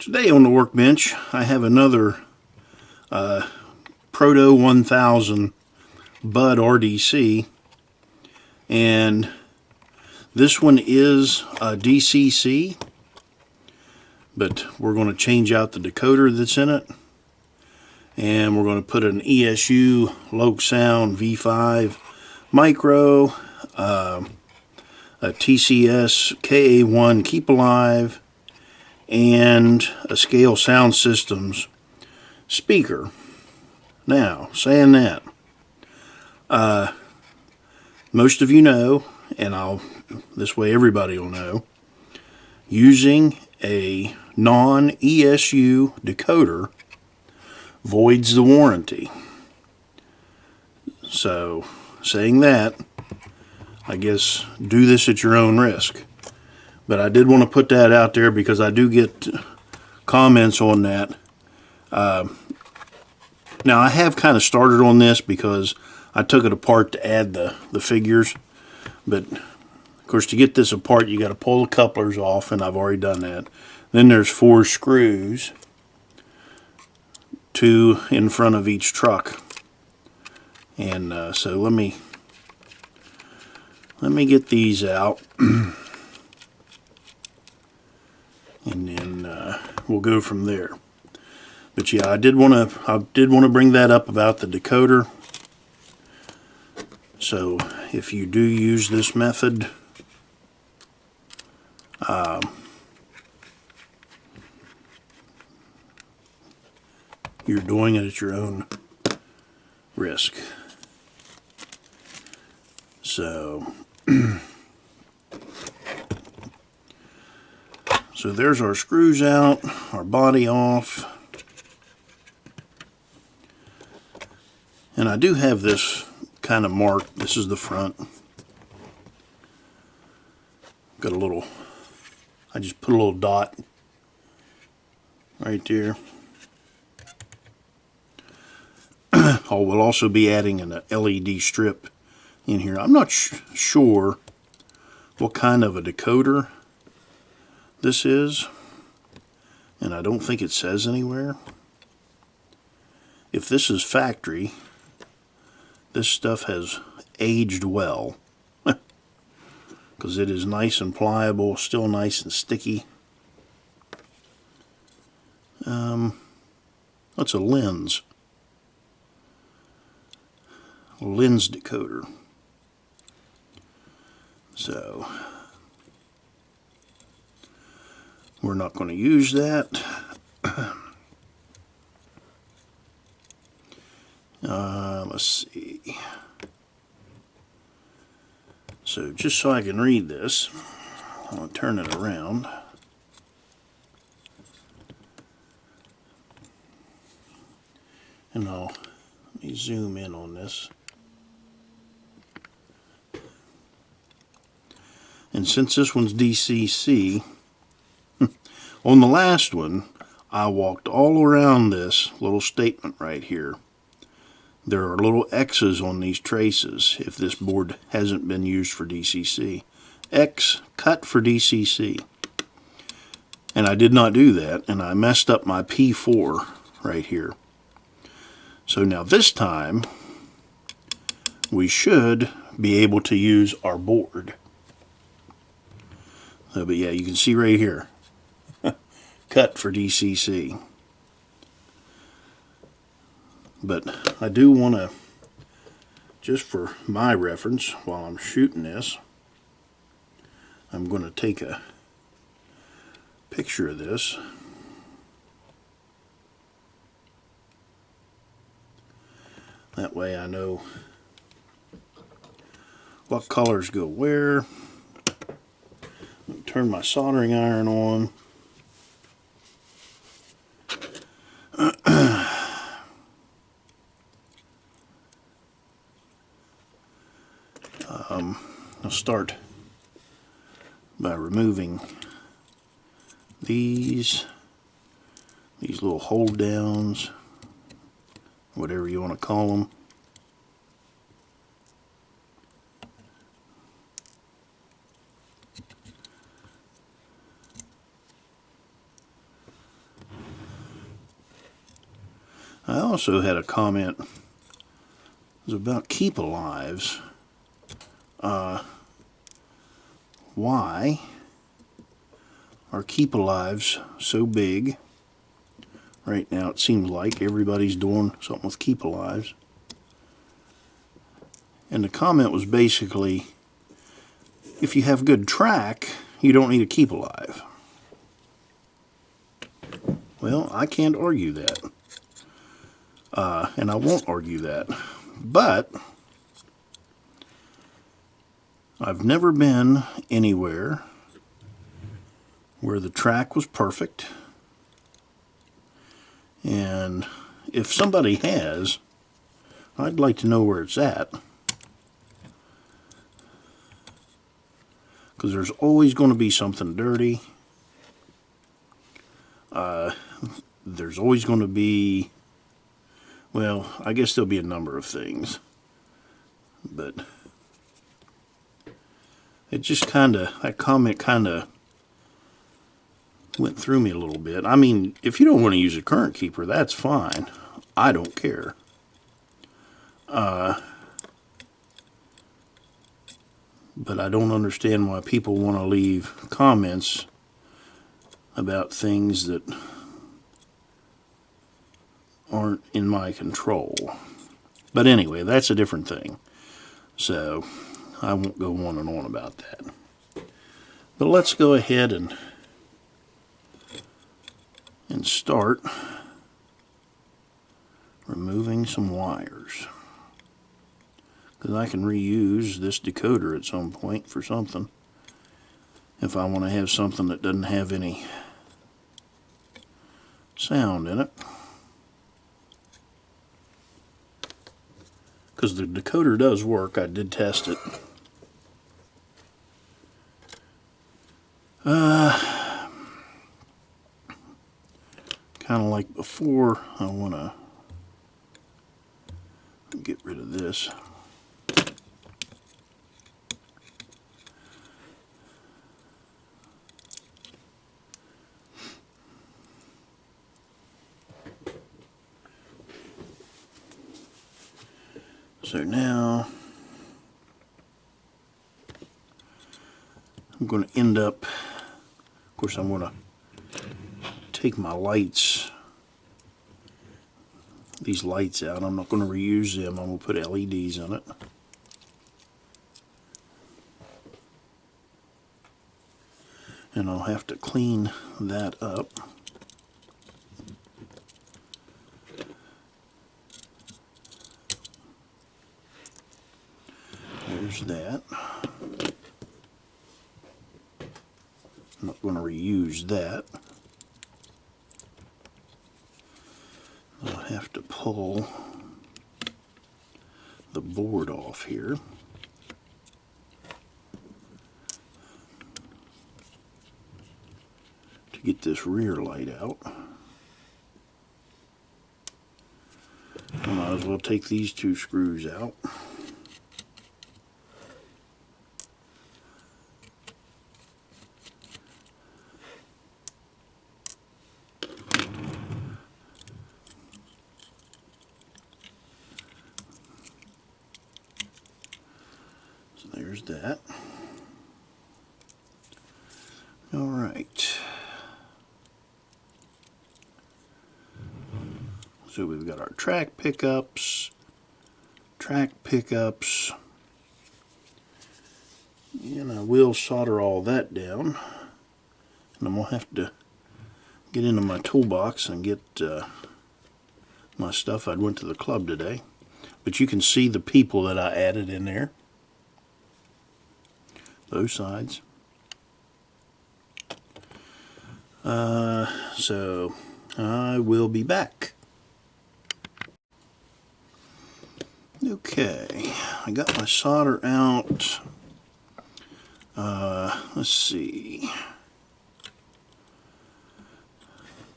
Today on the workbench I have another Proto1000 Bud RDC, and this one is a DCC, but we're going to change out the decoder that's in it, and we're going to put an ESU V5 micro, a TCS Keep Alive, and a Scale Sound Systems speaker. Now, saying that, most of you know, and this way everybody will know, using a non-ESU decoder voids the warranty. So, saying that, I guess do this at your own risk. But I did want to put that out there because I do get comments on that. Now I have kind of started on this because I took it apart to add the figures. But of course, to get this apart, you got to pull the couplers off, and I've already done that. Then there's 4 screws, 2 in front of each truck. And so let me get these out. And then we'll go from there. But yeah, I did want to bring that up about the decoder. So if you do use this method, you're doing it at your own risk. So So there's our screws out, our body off. And I do have this kind of marked. This is the front. Got a little, I just put a little dot right there. We'll also be adding an LED strip in here. I'm not sure what kind of a decoder this is, and I don't think it says anywhere. If this is factory, this stuff has aged well because it is nice and pliable, still nice and sticky. That's a lens decoder. So we're not going to use that. Let's see. So just so I can read this, I'm going to turn it around. And let me zoom in on this. And since this one's DCC, on the last one, I walked all around this little statement right here. There are little X's on these traces if this board hasn't been used for DCC. X cut for DCC. And I did not do that, and I messed up my P4 right here. So now this time, we should be able to use our board. So, but yeah, you can see right here. Cut for DCC. But I do want to, just for my reference while I'm shooting this, I'm going to take a picture of this. That way I know what colors go where. Turn my soldering iron on. I'll start by removing these little hold downs, whatever you want to call them. I also had a comment. It was about Keep Alives. Why are Keep Alives so big? Right now it seems like everybody's doing something with Keep Alives. And the comment was basically, if you have good track, you don't need a Keep Alive. Well, I can't argue that. And I won't argue that. But I've never been anywhere where the track was perfect. And if somebody has, I'd like to know where it's at. Because there's always going to be something dirty. There's always going to be, well, I guess there'll be a number of things. But it just that comment kind of went through me a little bit. I mean, if you don't want to use a current keeper, that's fine. I don't care. But I don't understand why people want to leave comments about things that aren't in my control. But anyway, that's a different thing. So I won't go on and on about that. But let's go ahead and start removing some wires, because I can reuse this decoder at some point for something if I want to have something that doesn't have any sound in it, because the decoder does work. I did test it. Kind of like before, I want to get rid of this. So now I'm going to end up, of course I'm going to take my lights, these lights out. I'm not going to reuse them. I'm going to put LEDs in it. And I'll have to clean that up. There's that. I'm not going to reuse that. I'll have to pull the board off here. To get this rear light out. I might as well take these two screws out. There's that. All right. So we've got our track pickups, and I will solder all that down. And I'm going to have to get into my toolbox and get my stuff. I went to the club today. But you can see the people that I added in there. Both sides. So I will be back. Okay, I got my solder out. Let's see.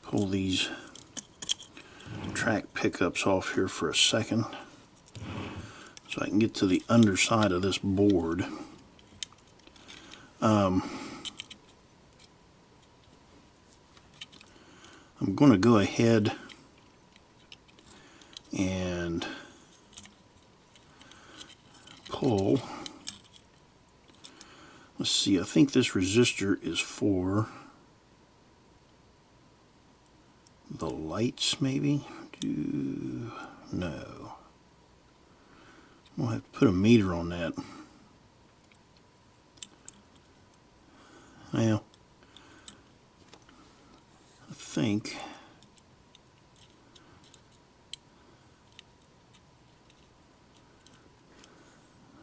Pull these track pickups off here for a second so I can get to the underside of this board. I'm going to go ahead and pull. Let's see, I think this resistor is for the lights, maybe? No. We'll have to put a meter on that. Well, I think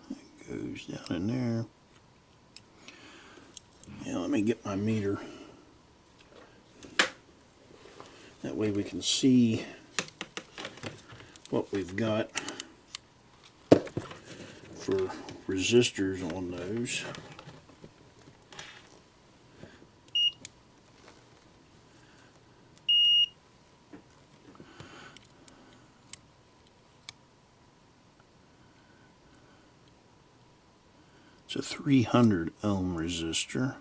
it goes down in there. Yeah, let me get my meter. That way we can see what we've got for resistors on those. It's a 300 ohm resistor,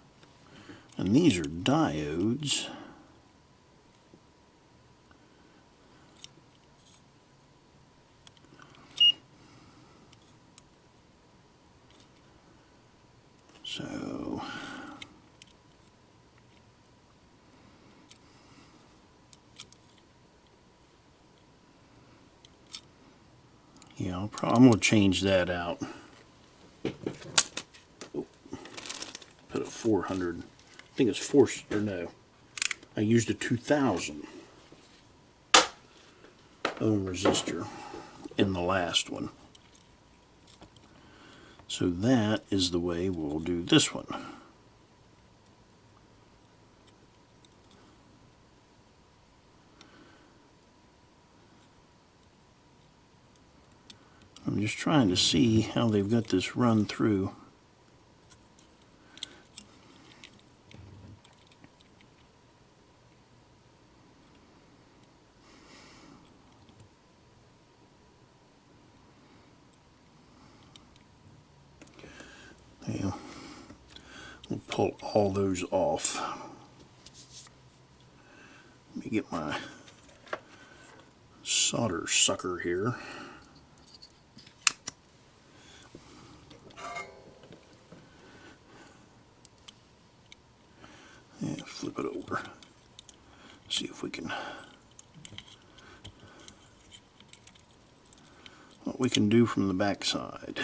and these are diodes. So yeah, I'm going to change that out. Put a 400. I think it's 4, or no. I used a 2000 ohm resistor in the last one. So that is the way we'll do this one. I'm just trying to see how they've got this run through. Yeah, we'll pull all those off. Let me get my solder sucker here. Yeah, flip it over. See if we can, what we can do from the back side.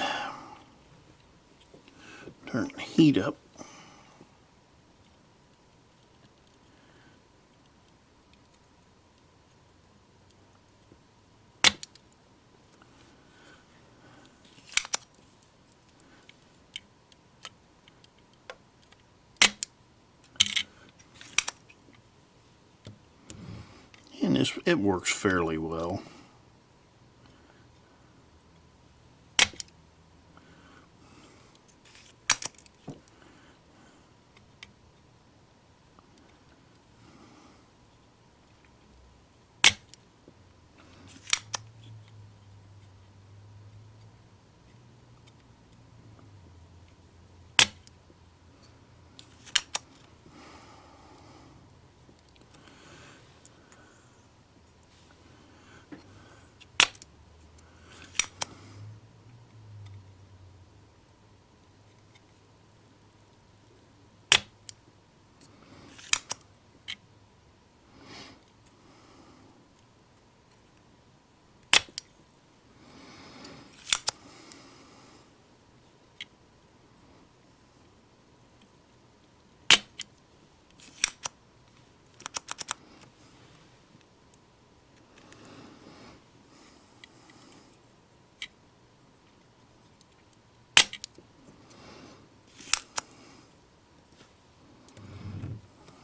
Turn the heat up. And it works fairly well.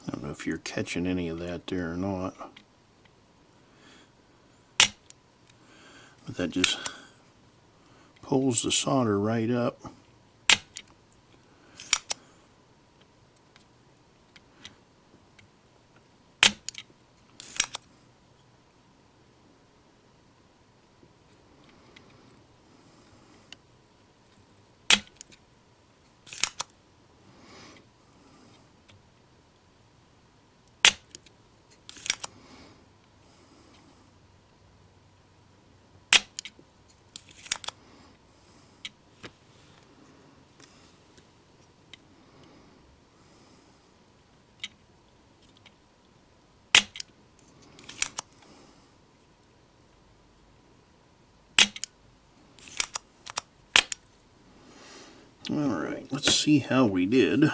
I don't know if you're catching any of that there or not. But that just pulls the solder right up. Alright, let's see how we did.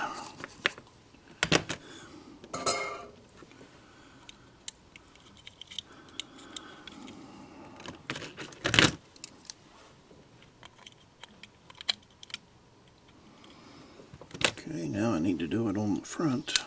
Okay, now I need to do it on the front.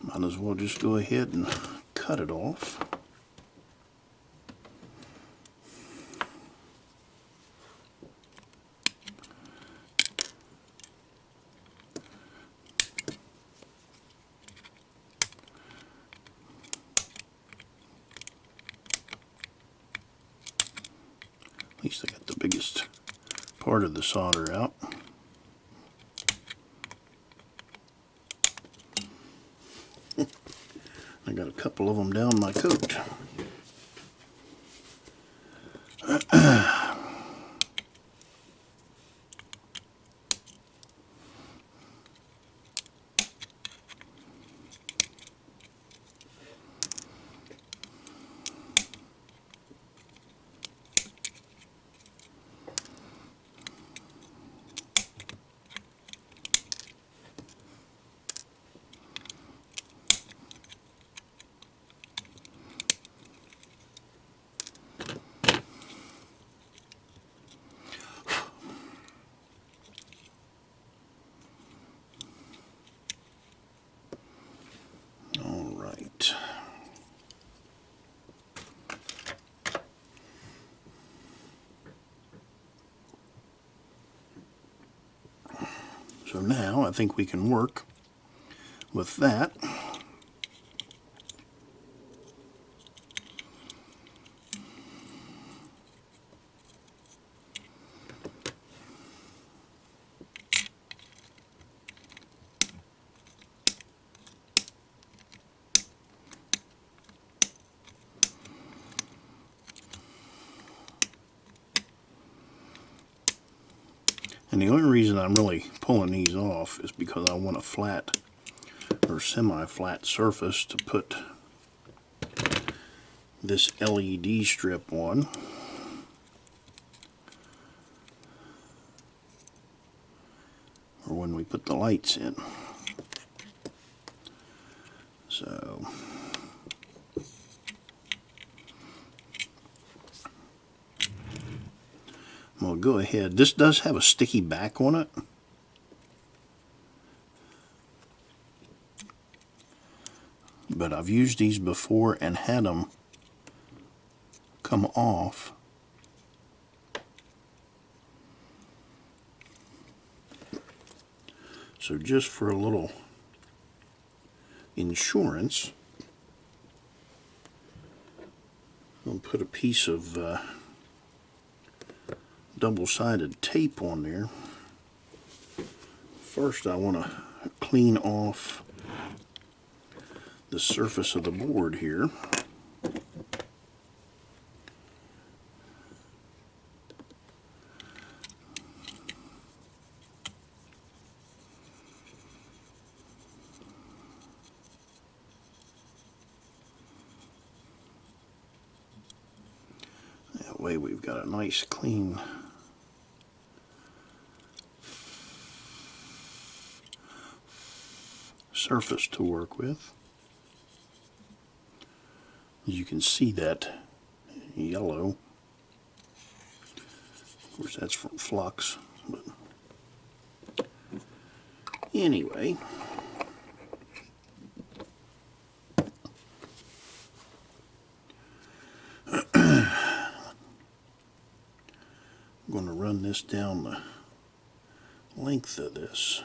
Might as well just go ahead and cut it off. At least I got the biggest part of the solder out. I got a couple of them down my coat. So now I think we can work with that. And the only reason I'm really pulling these off is because I want a flat or semi-flat surface to put this LED strip on. Or when we put the lights in. So I'm going to go ahead. This does have a sticky back on it. But I've used these before and had them come off. So just for a little insurance, I'll put a piece of double-sided tape on there. First I want to clean off the surface of the board here. That way we've got a nice clean surface to work with. As you can see, that yellow, of course that's from flux, but anyway, I'm going to run this down the length of this.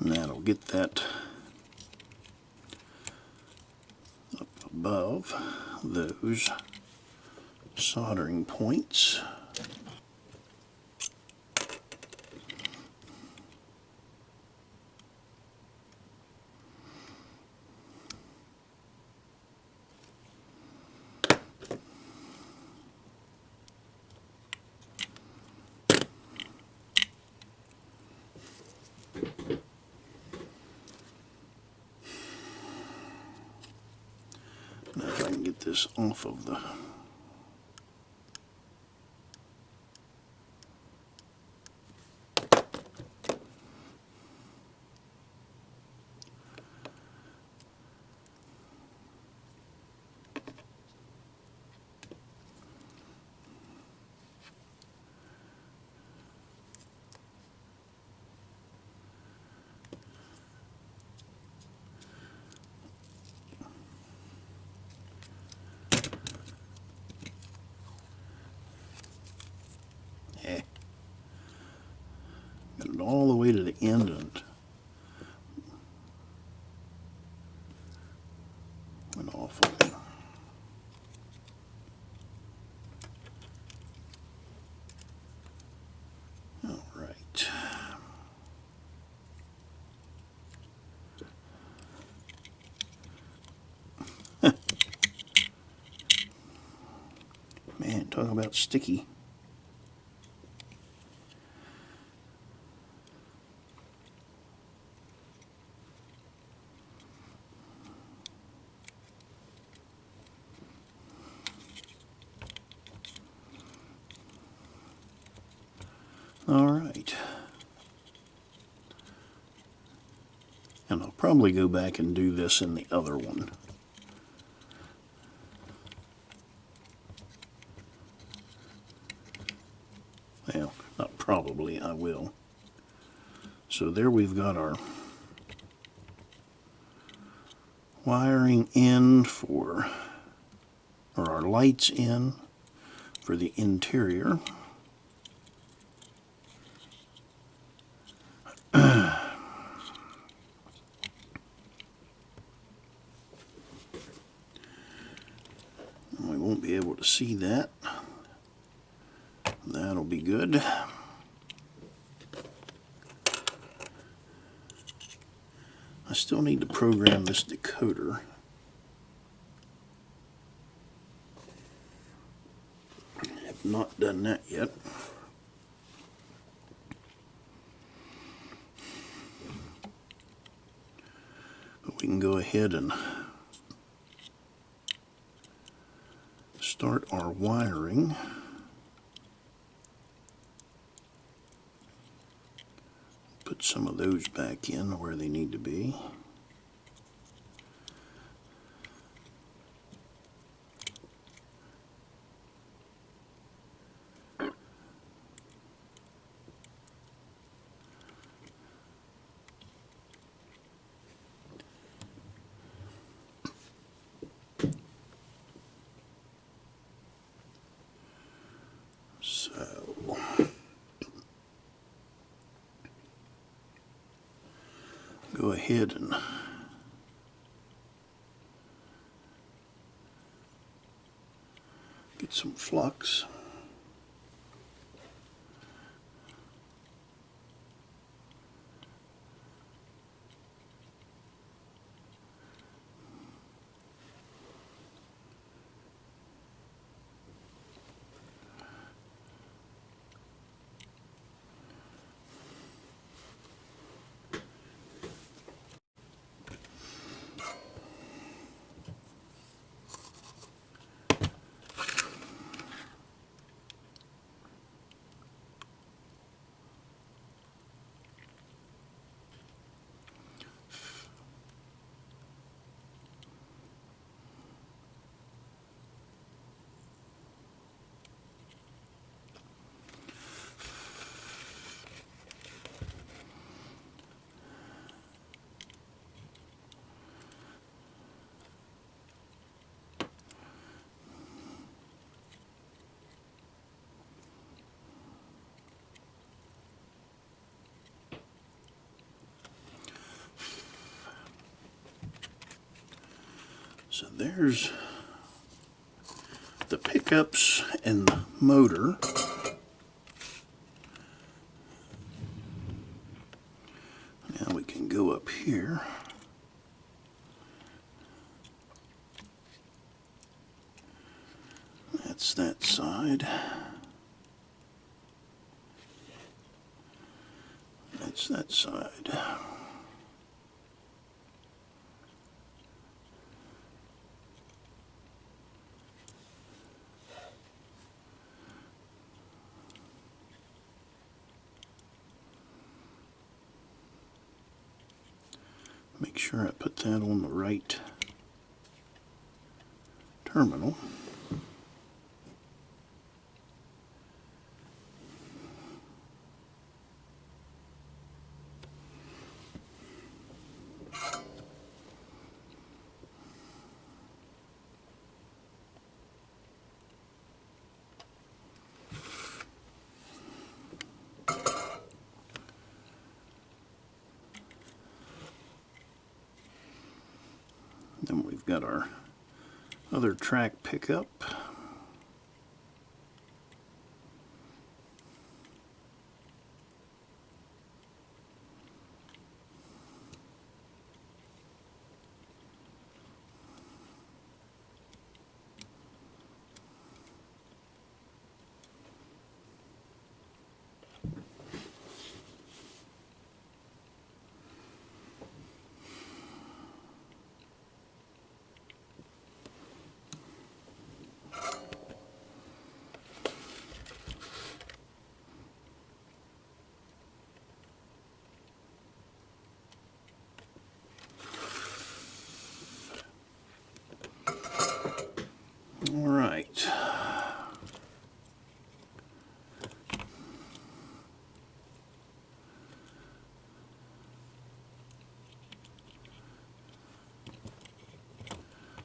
And that'll get that up above those soldering points. Now if I can get this off of the got it all the way to the end and went off of it. All right. Man, talk about sticky. All right. And I'll probably go back and do this in the other one. Well, not probably, I will. So there we've got our wiring in for, or our lights in for the interior. We won't be able to see that. That'll be good. I still need to program this decoder. Have not done that yet. But we can go ahead and start our wiring. Put some of those back in where they need to be. So go ahead and get some flux. So there's the pickups and the motor. Now we can go up here. That's that side. That's that side. Make sure I put that on the right terminal. Then we've got our other track pickup. All right.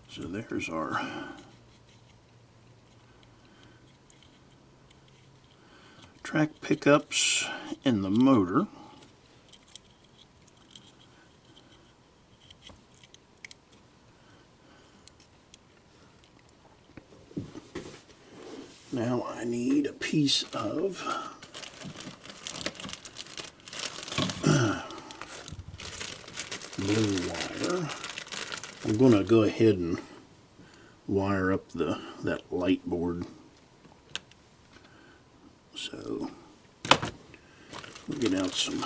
So there's our track pickups and the motor. Now I need a piece of blue wire. I'm going to go ahead and wire up that light board. So we'll get out some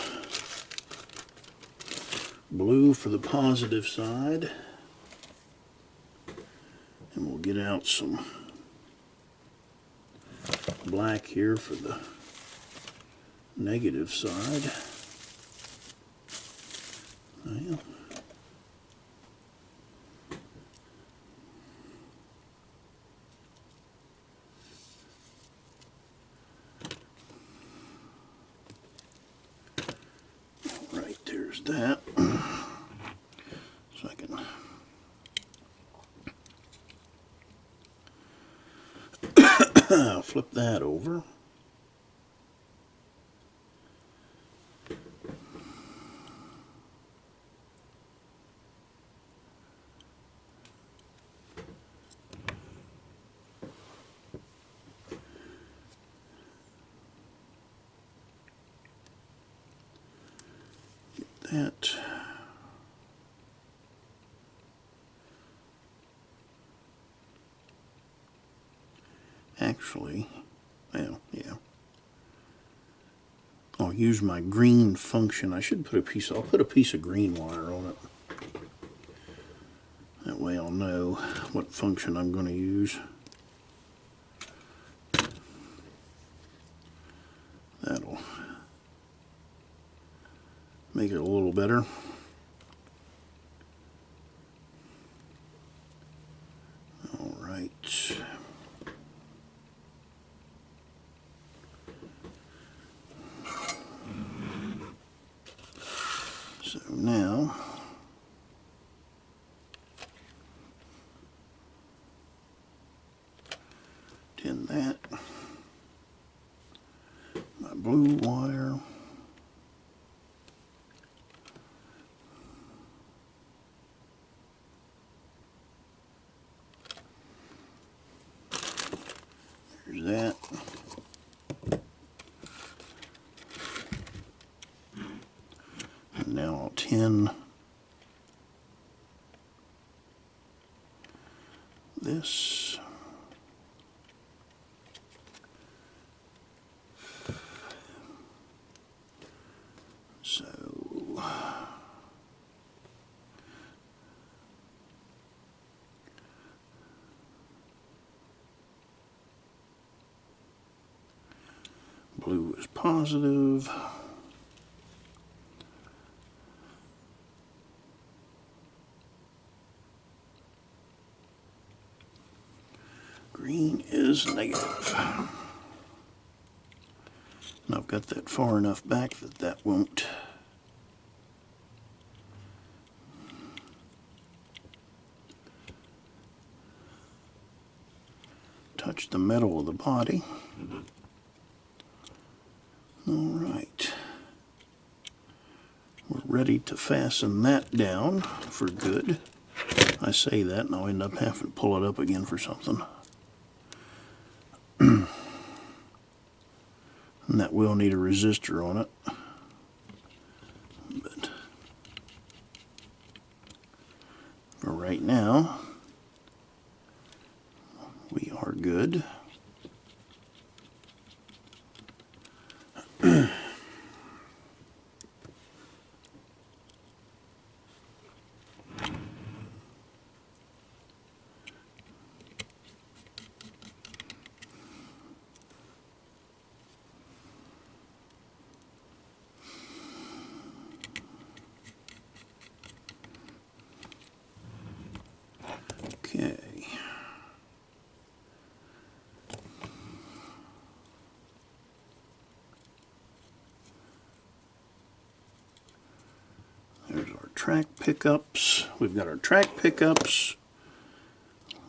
blue for the positive side, and we'll get out some black here for the negative side. Well, right, there's that. So I can flip that over. That. Actually, well, yeah. I'll use my green function. I'll put a piece of green wire on it. That way I'll know what function I'm going to use. That'll make it a little better. All right. So now tin that, my blue wire, pin this. So blue is positive. Green is negative. And I've got that far enough back that that won't touch the metal of the body. All right. We're ready to fasten that down for good. I say that and I'll end up having to pull it up again for something. And that will need a resistor on it. But for right now, we are good. Okay. There's our track pickups. We've got our track pickups,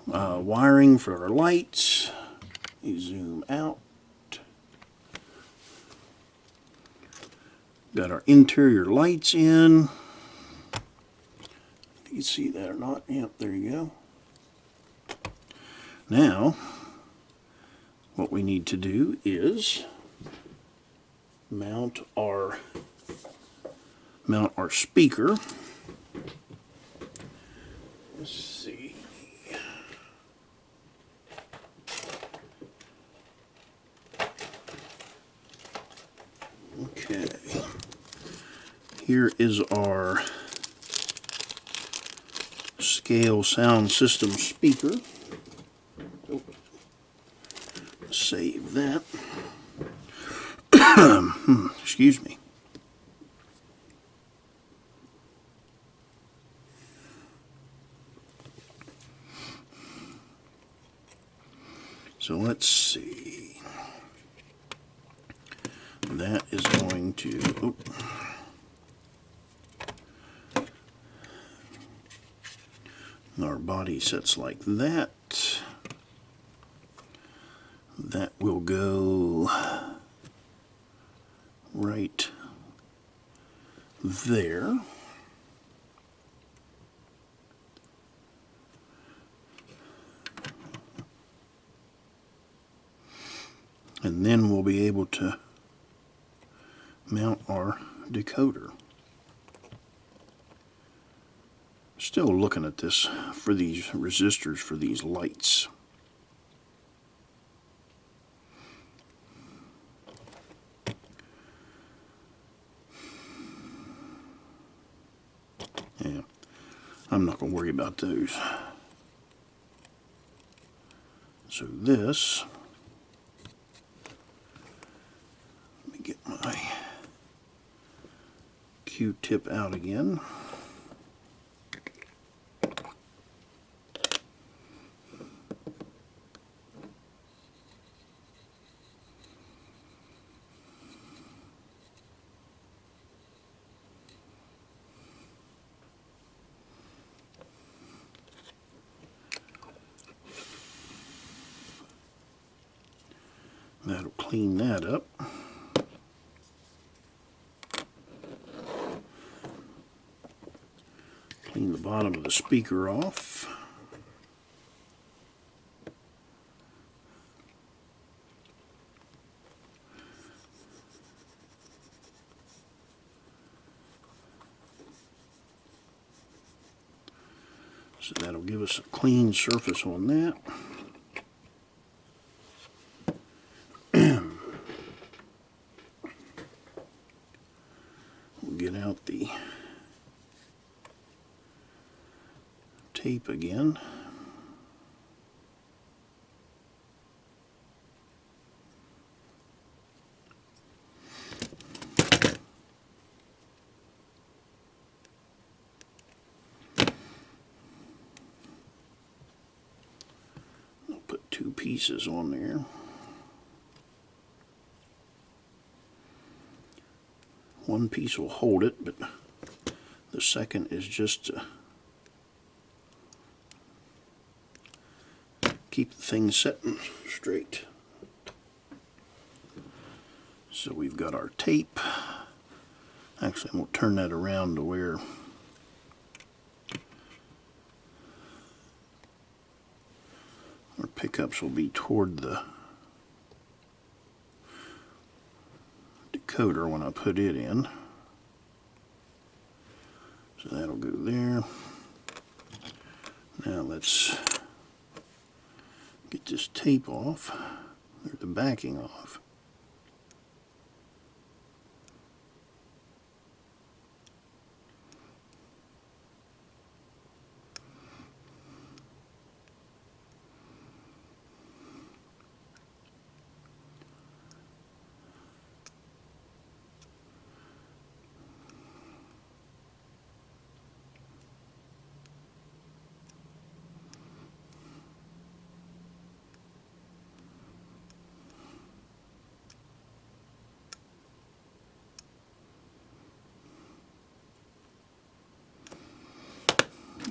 wiring for our lights. You zoom out. Got our interior lights in. You can see that or not. Yep, there you go. Now, what we need to do is mount our speaker. Let's see. Okay. Here is our scale sound system speaker. Save that. Excuse me. So let's see. That is going to... Our body sets like that. That will go right there. And then we'll be able to mount our decoder. Still looking at this for these resistors for these lights. Yeah, I'm not going to worry about those. So this, let me get my Q-tip out again. That'll clean that up. Clean the bottom of the speaker off. So that'll give us a clean surface on that. We'll get out the tape again. Two pieces on there. One piece will hold it, but the second is just to keep the thing setting straight. So we've got our tape. Actually, I'm going to turn that around to where our pickups will be toward the decoder when I put it in. So that'll go there. Now let's get this tape off, or the backing off.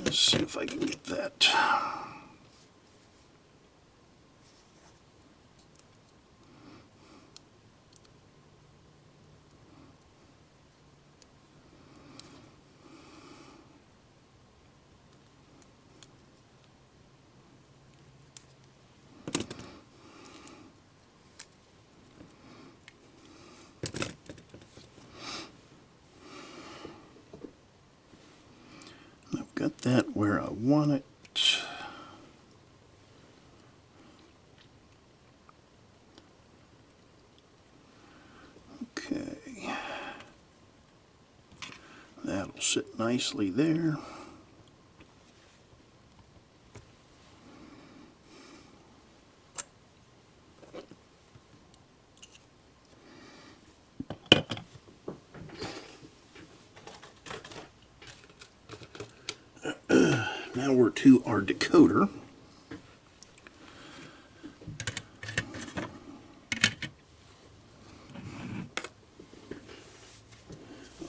Let's see if I can get that. I've got that where I want it. Okay. That'll sit nicely there. Now we're to our decoder.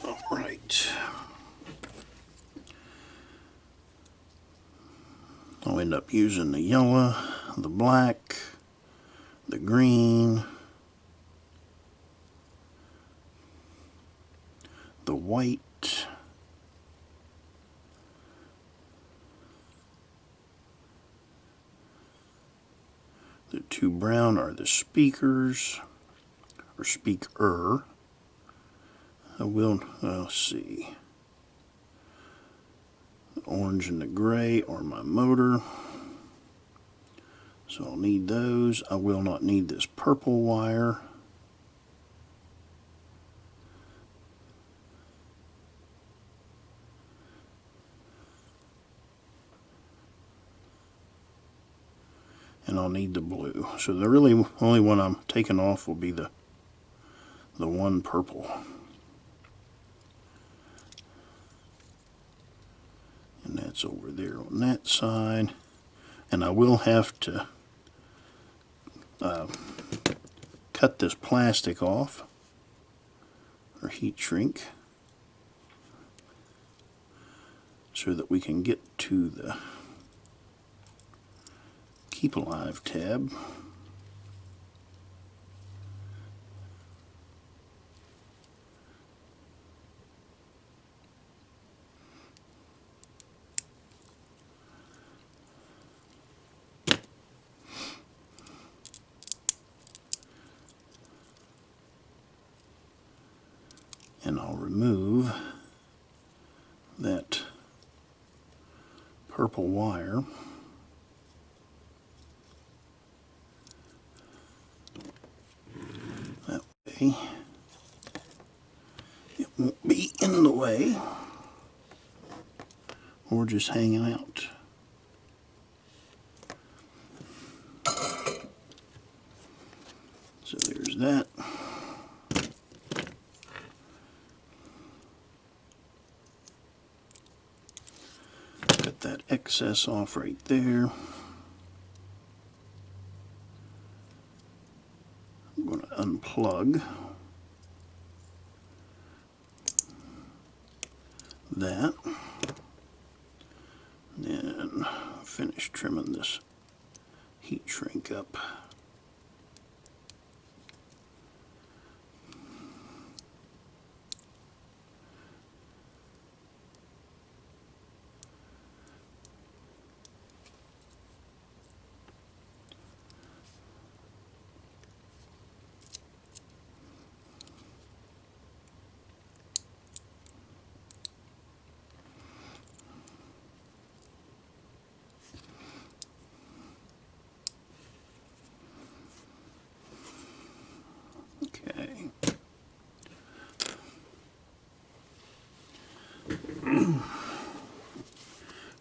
All right. I'll end up using the yellow, the black, the green, the white, the two brown are the speakers, or speaker. I will, let's see, the orange and the gray are my motor, so I'll need those. I will not need this purple wire. And I'll need the blue. So the really only one I'm taking off will be the one purple. And that's over there on that side. And I will have to cut this plastic off, or heat shrink, so that we can get to the Keep Alive tab. And I'll remove that purple wire. That way it won't be in the way or just hanging out. So there's that. Cut that excess off right there. I'm going to unplug that. And finish trimming this heat shrink up. Okay.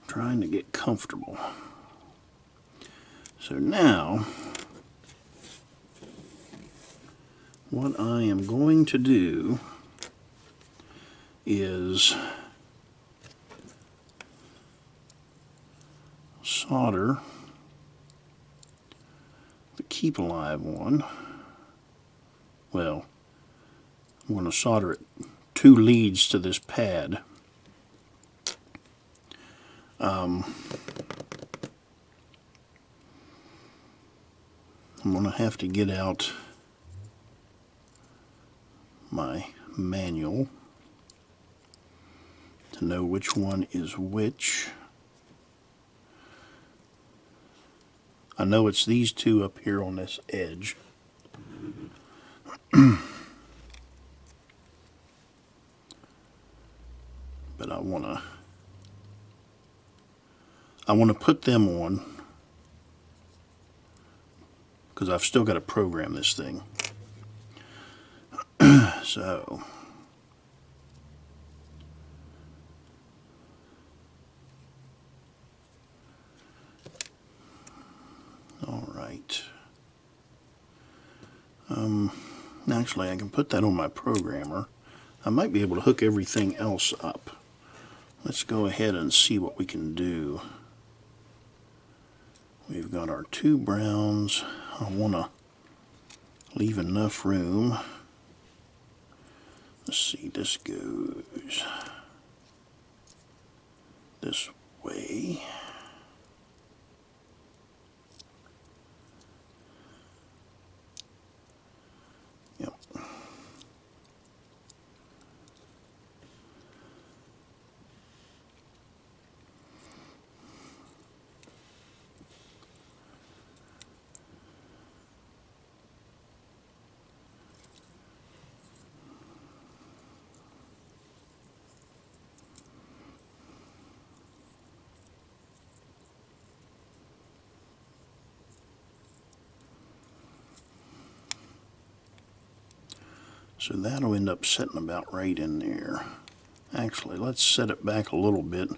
Trying to get comfortable. So now, what I am going to do is solder the Keep Alive one. Well, I'm going to solder it 2 leads to this pad. I'm going to have to get out my manual to know which one is which. I know it's these 2 up here on this edge. But I want to put them on because I've still got to program this thing. So all right. Actually, I can put that on my programmer. I might be able to hook everything else up. Let's go ahead and see what we can do. We've got our 2 browns. I want to leave enough room. Let's see, this goes this way. Yep. So that'll end up sitting about right in there. Actually, let's set it back a little bit.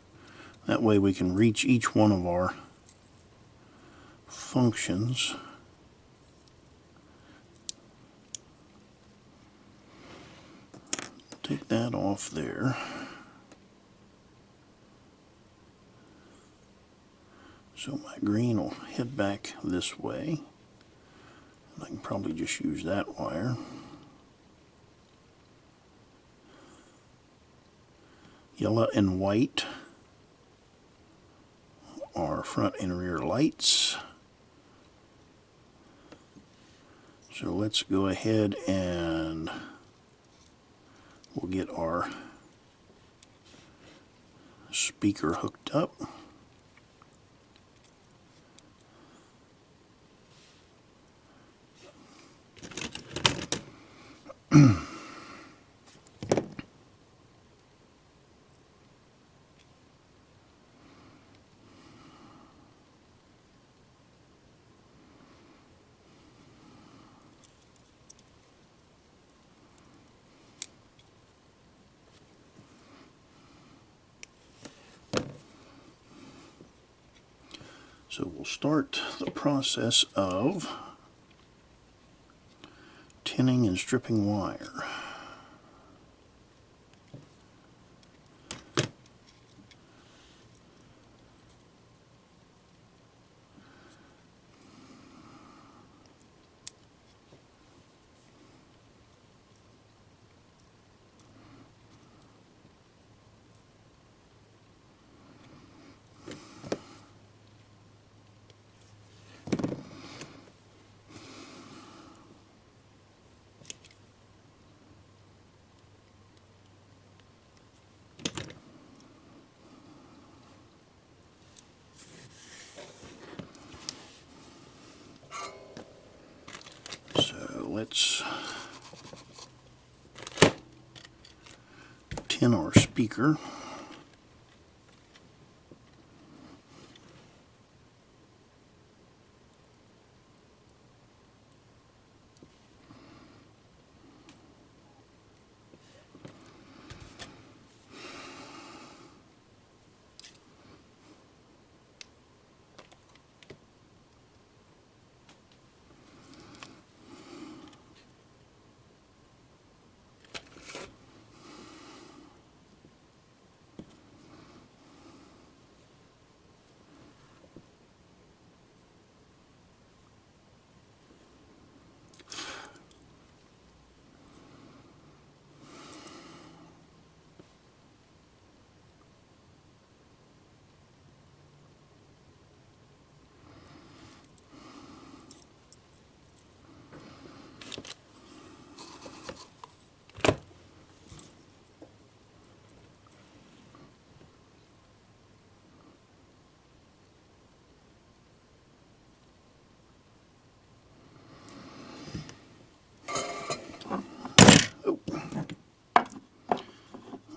That way we can reach each one of our functions. Take that off there. So my green will head back this way. I can probably just use that wire. Yellow and white are front and rear lights. So let's go ahead and we'll get our speaker hooked up. So we'll start the process of tinning and stripping wire. Let's tin our speaker.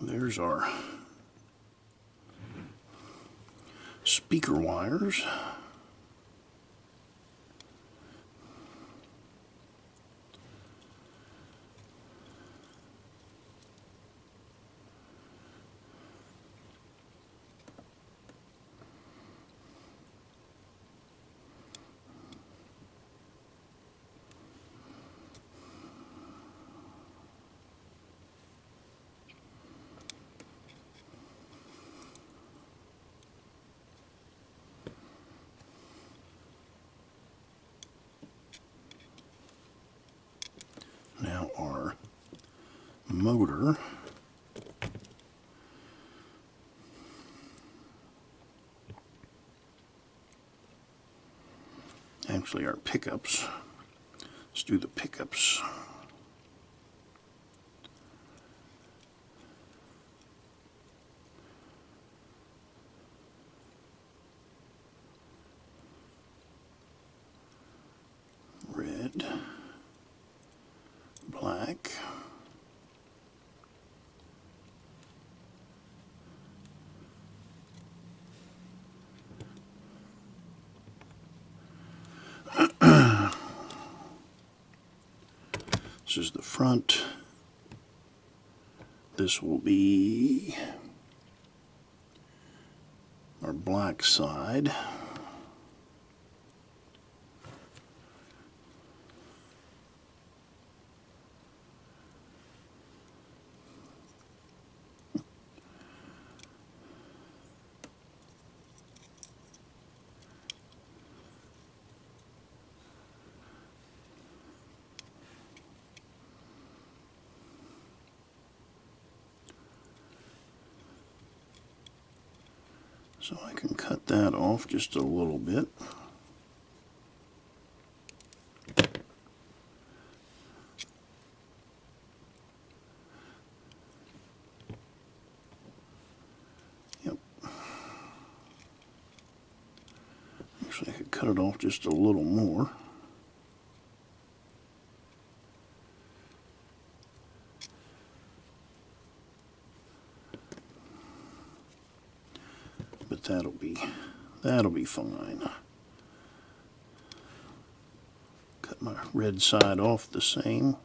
There's our speaker wires. Now our motor. Actually, our pickups. Let's do the pickups. Red, black, this is the front. This will be our black side. So I can cut that off just a little bit. Yep. Actually, I could cut it off just a little more. But that'll be fine. Cut my red side off the same.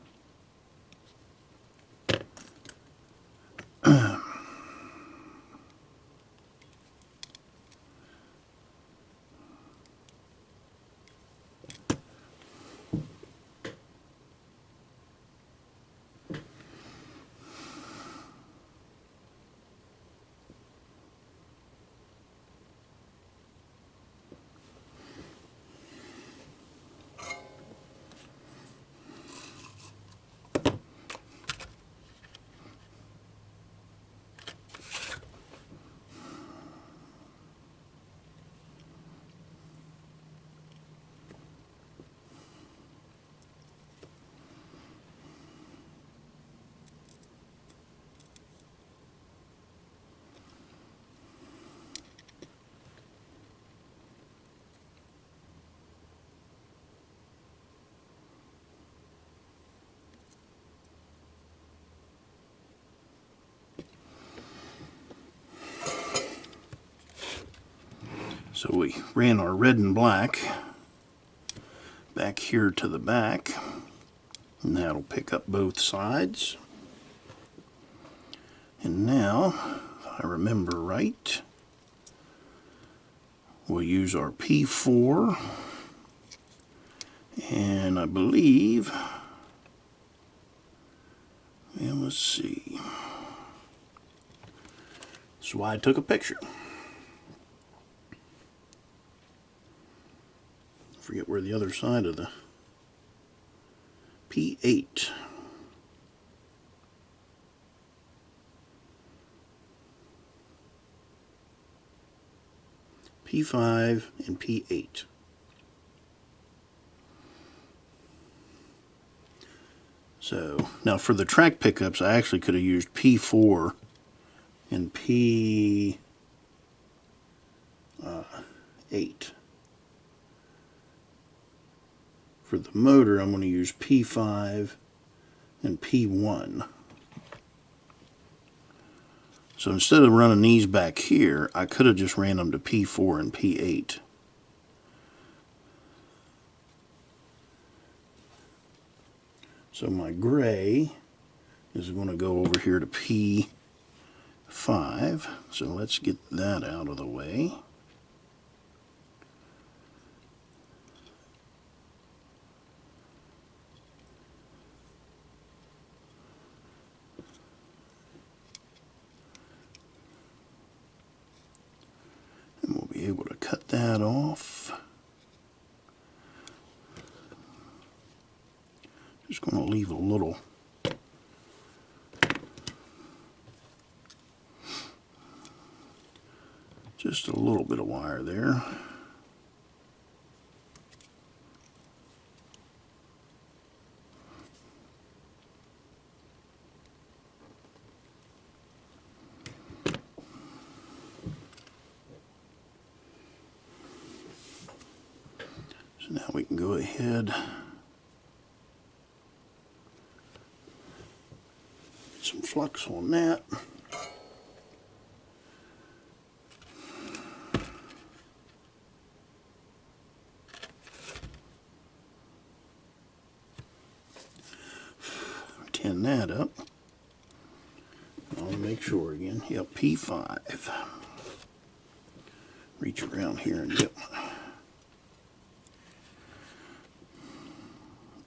So we ran our red and black back here to the back, and that'll pick up both sides. And now, if I remember right, we'll use our P4, and I believe, and let's see, that's why I took a picture. Forget where the other side of the P8. P5 and P8. So now for the track pickups, I actually could have used P4 and P8. For the motor, I'm going to use P5 and P1. So instead of running these back here, I could have just ran them to P4 and P8. So my gray is going to go over here to P5. So let's get that out of the way. And we'll be able to cut that off. Just going to leave a little just a little bit of wire there. So now we can go ahead, get some flux on that. Tin that up. I want to make sure again. Yep, P5. Reach around here and get my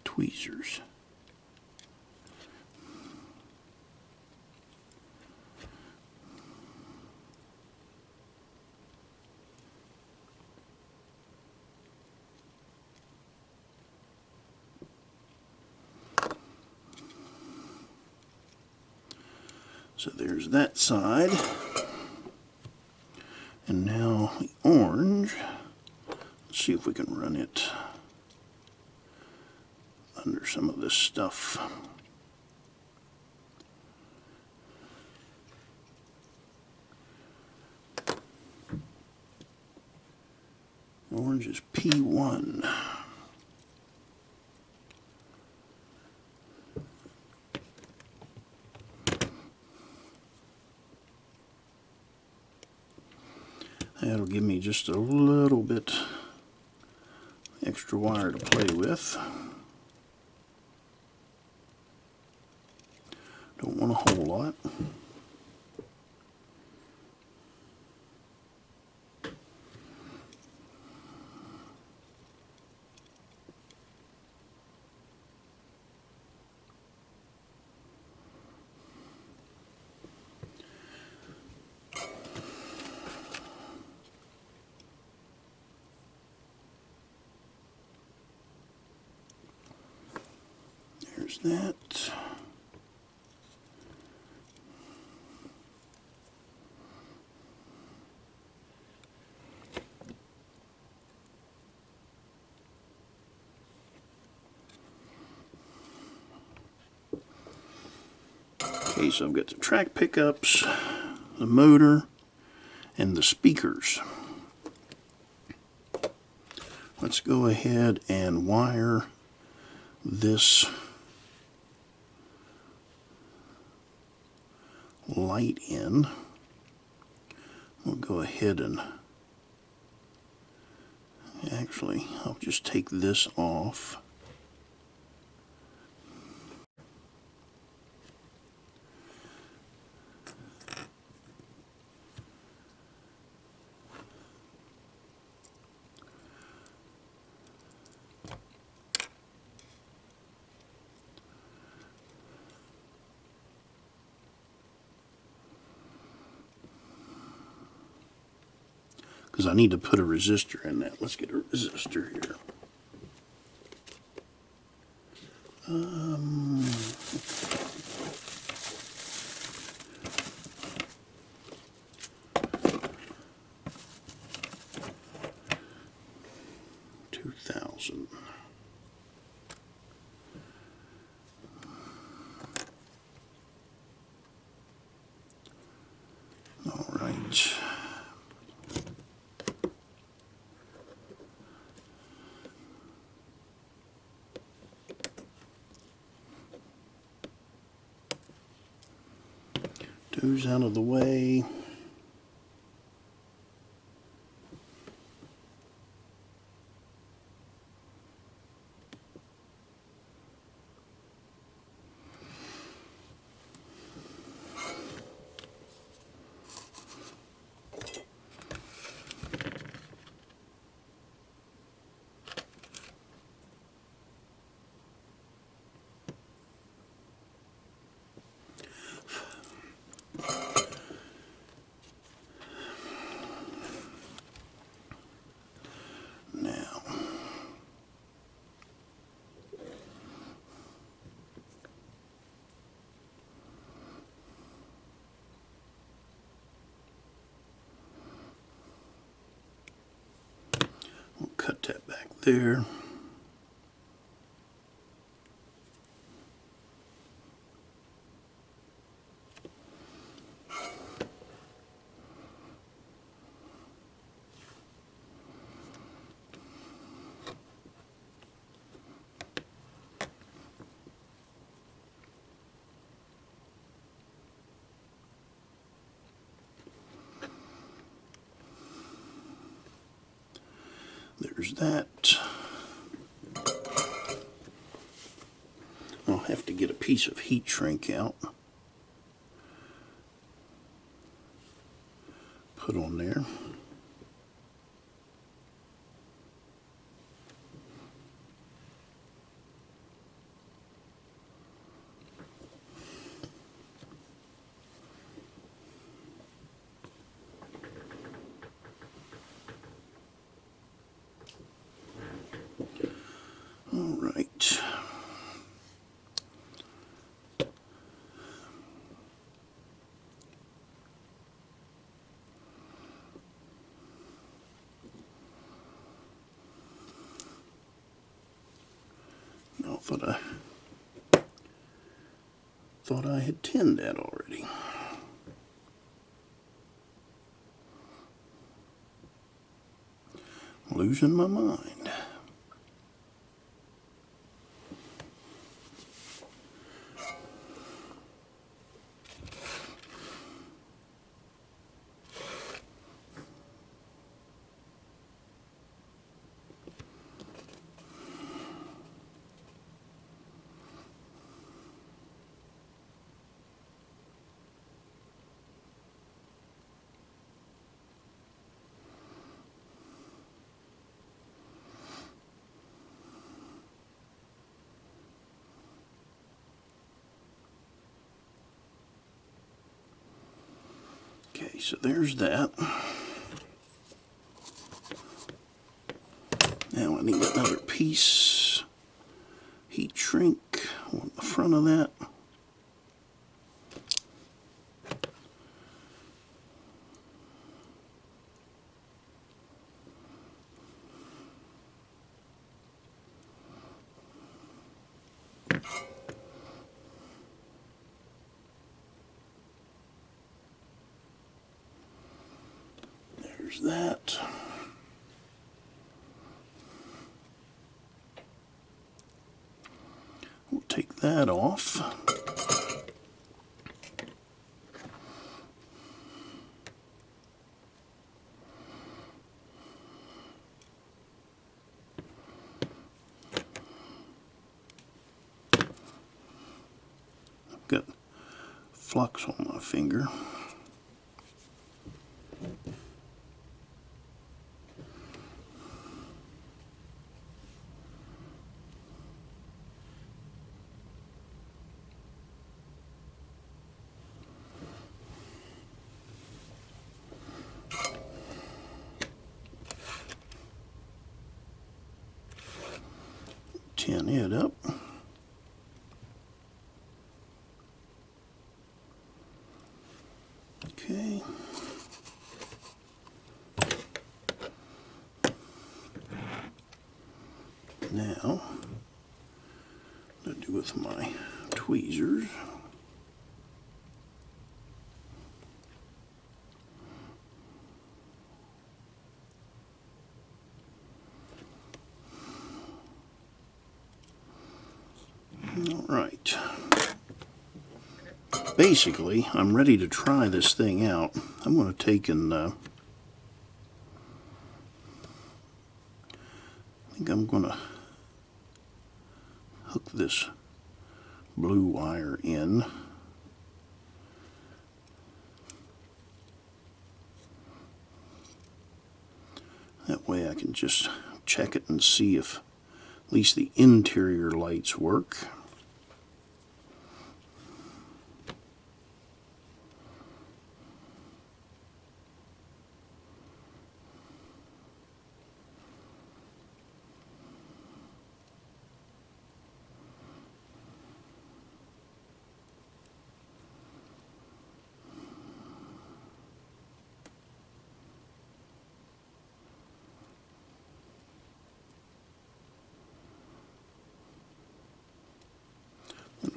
tweezers. So there's that side. And now the orange. Let's see if we can run it under some of this stuff. Orange is P1. That'll give me just a little bit extra wire to play with. Don't want a whole lot. There's that. Okay, so I've got the track pickups, the motor, and the speakers. Let's go ahead and wire this light in. We'll go ahead and Actually, I'll just take this off. Because I need to put a resistor in that. Let's get a resistor here. 2000. All right. Those out of the way. We'll cut that back there. There's that. I'll have to get a piece of heat shrink out. Put on there. All right. No, thought I had tinned that already. Losing my mind. Okay, so there's that. Now I need another piece. Heat shrink on the front of that. There's that. We'll take that off. flux on my finger. Tin it up. Okay. Now, what do I do with my tweezers? All right. Basically, I'm ready to try this thing out. I'm going to take and I think I'm going to hook this blue wire in. That way I can just check it and see if at least the interior lights work.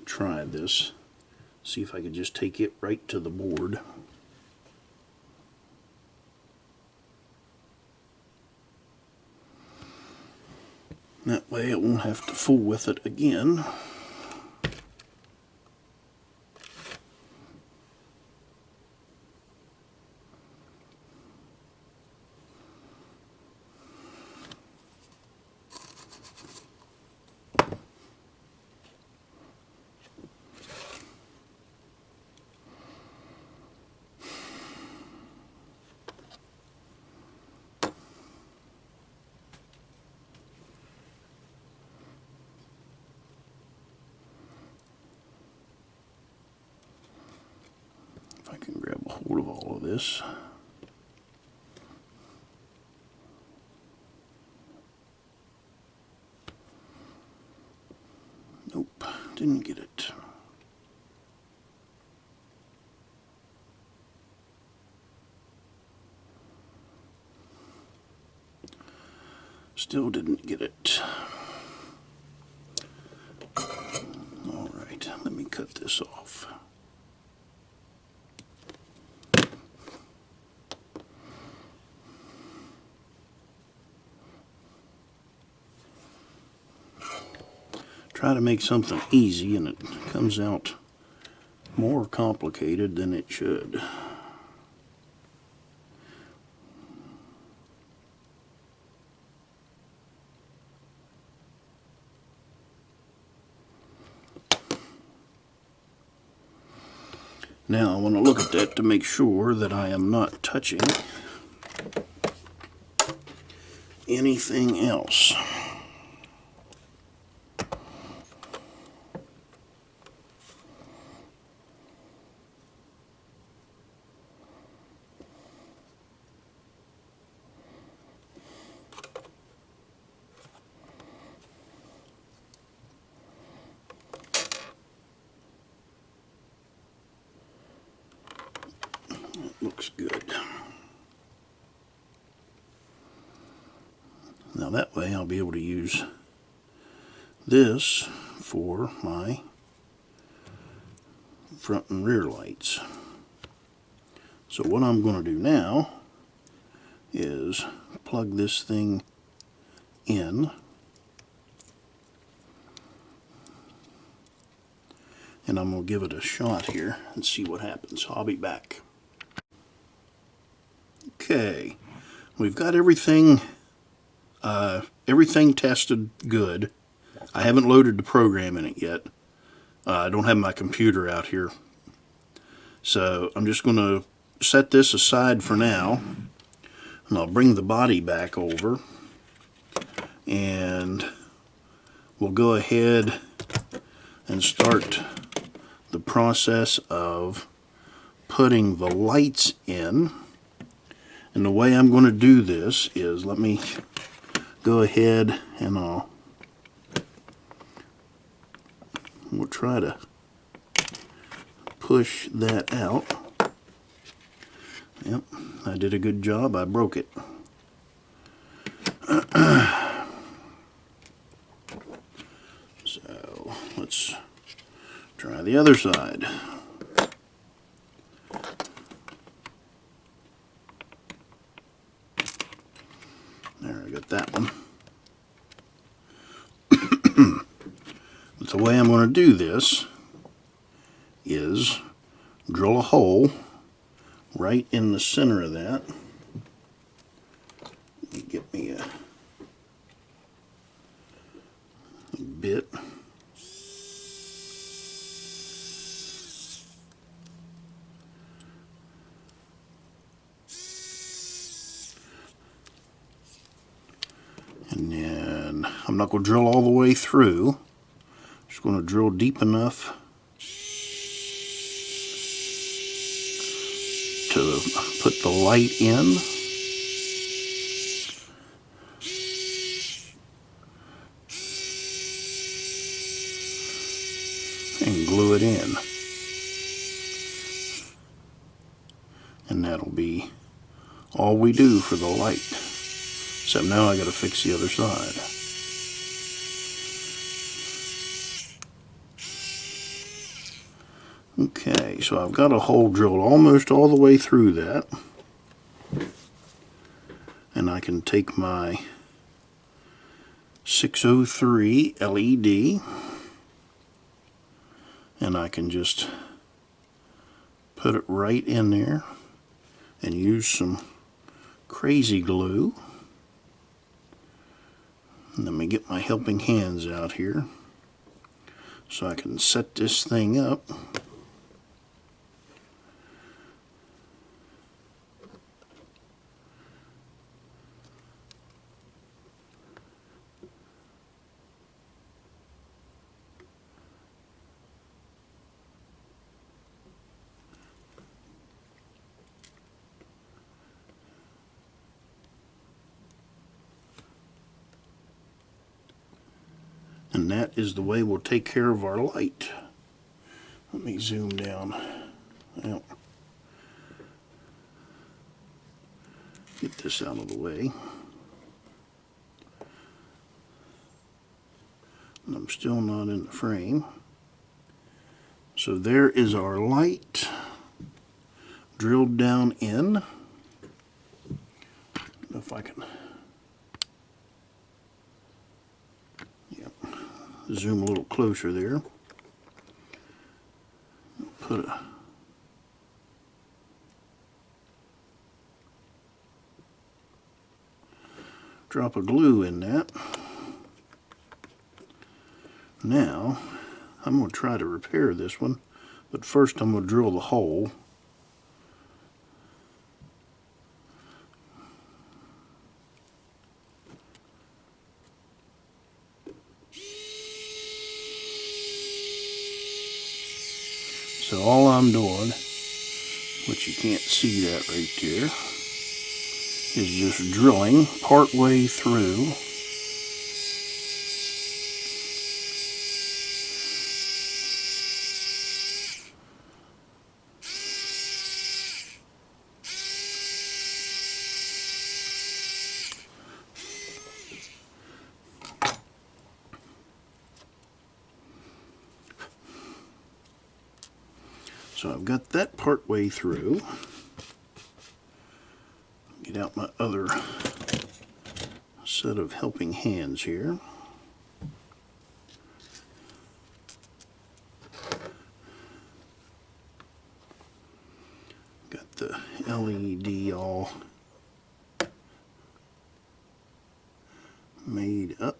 Try this, see if I could just take it right to the board. That way I won't have to fool with it again. I can grab a hold of all of this. Nope, didn't get it. Still didn't get it. All right, let me cut this off. Try to make something easy and it comes out more complicated than it should. Now I want to look at that to make sure that I am not touching anything else. Looks good. Now that way I'll be able to use this for my front and rear lights. So what I'm going to do now is plug this thing in and I'm going to give it a shot here and see what happens. I'll be back. Okay, we've got everything tested good. I haven't loaded the program in it yet. I don't have my computer out here. So I'm just going to set this aside for now, and I'll bring the body back over, and we'll go ahead and start the process of putting the lights in. And the way I'm going to do this is, let me go ahead and we'll try to push that out. Yep, I did a good job. I broke it. So let's try the other side. There, I got that one. But the way I'm going to do this is drill a hole right in the center of that. Let me get me a bit. And then I'm not going to drill all the way through. Just going to drill deep enough to put the light in. And glue it in. And that'll be all we do for the light. Except now I got to fix the other side. Okay, so I've got a hole drilled almost all the way through that. And I can take my 603 LED and I can just put it right in there and use some crazy glue. And let me get my helping hands out here so I can set this thing up. And that is the way we'll take care of our light. Let me zoom down. Well, get this out of the way. And I'm still not in the frame. So there is our light drilled down in. If I can zoom a little closer there. Put a drop of glue in that. Now I'm going to try to repair this one, but first I'm going to drill the hole. So all I'm doing, which you can't see that right there, is just drilling part way through. So I've got that part way through. Get out my other set of helping hands here. Got the LED all made up.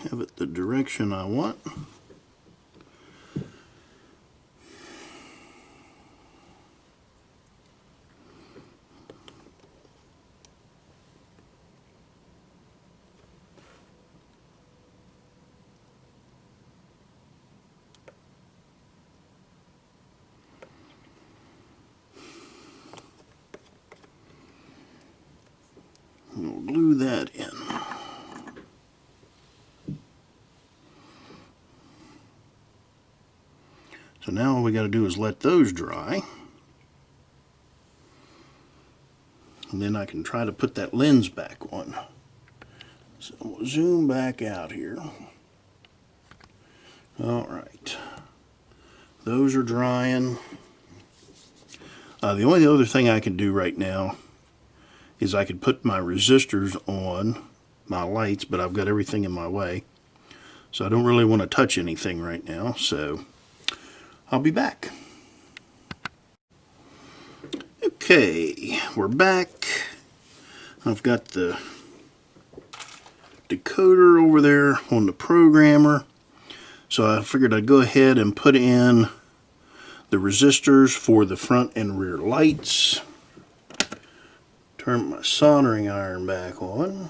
have it the direction I want. We'll glue that in. So now all we got to do is let those dry. And then I can try to put that lens back on. So we'll zoom back out here. All right. Those are drying. The only other thing I can do right now is I could put my resistors on my lights, but I've got everything in my way. So I don't really want to touch anything right now, so I'll be back. Okay, we're back. I've got the decoder over there on the programmer. So I figured I'd go ahead and put in the resistors for the front and rear lights. Turn my soldering iron back on.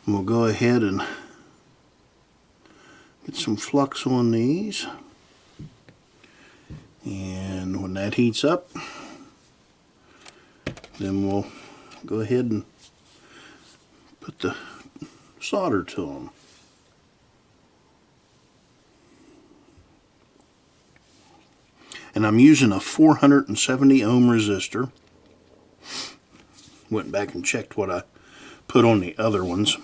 And we'll go ahead and get some flux on these. And when that heats up, then we'll go ahead and put the solder to them. And I'm using a 470 ohm resistor. Went back and checked what I put on the other ones.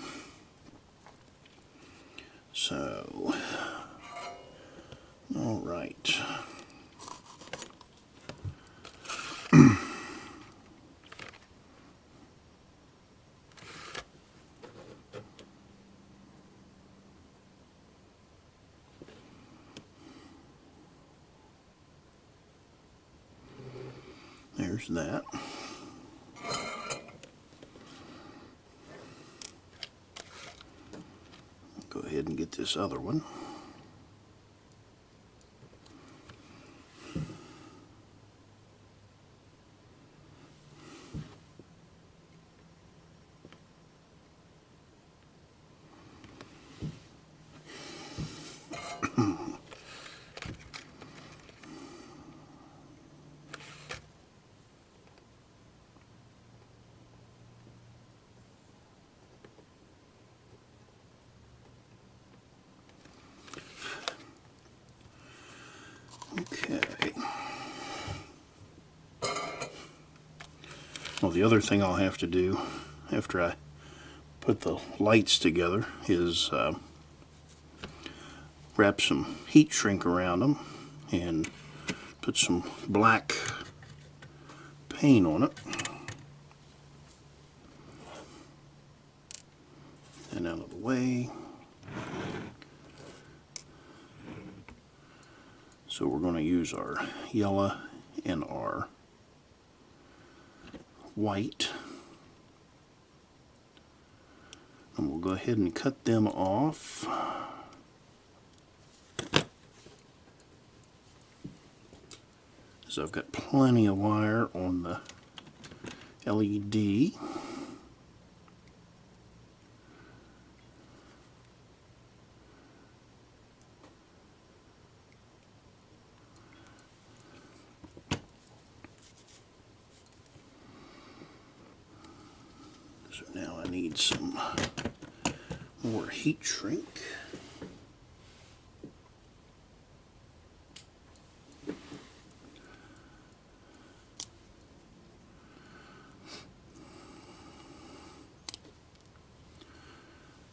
So, all right. There's that. Go ahead and get this other one. Okay. Well, the other thing I'll have to do after I put the lights together is wrap some heat shrink around them and put some black paint on it. And out of the way. So we're going to use our yellow and our white. And we'll go ahead and cut them off. So I've got plenty of wire on the LED. So now I need some more heat shrink.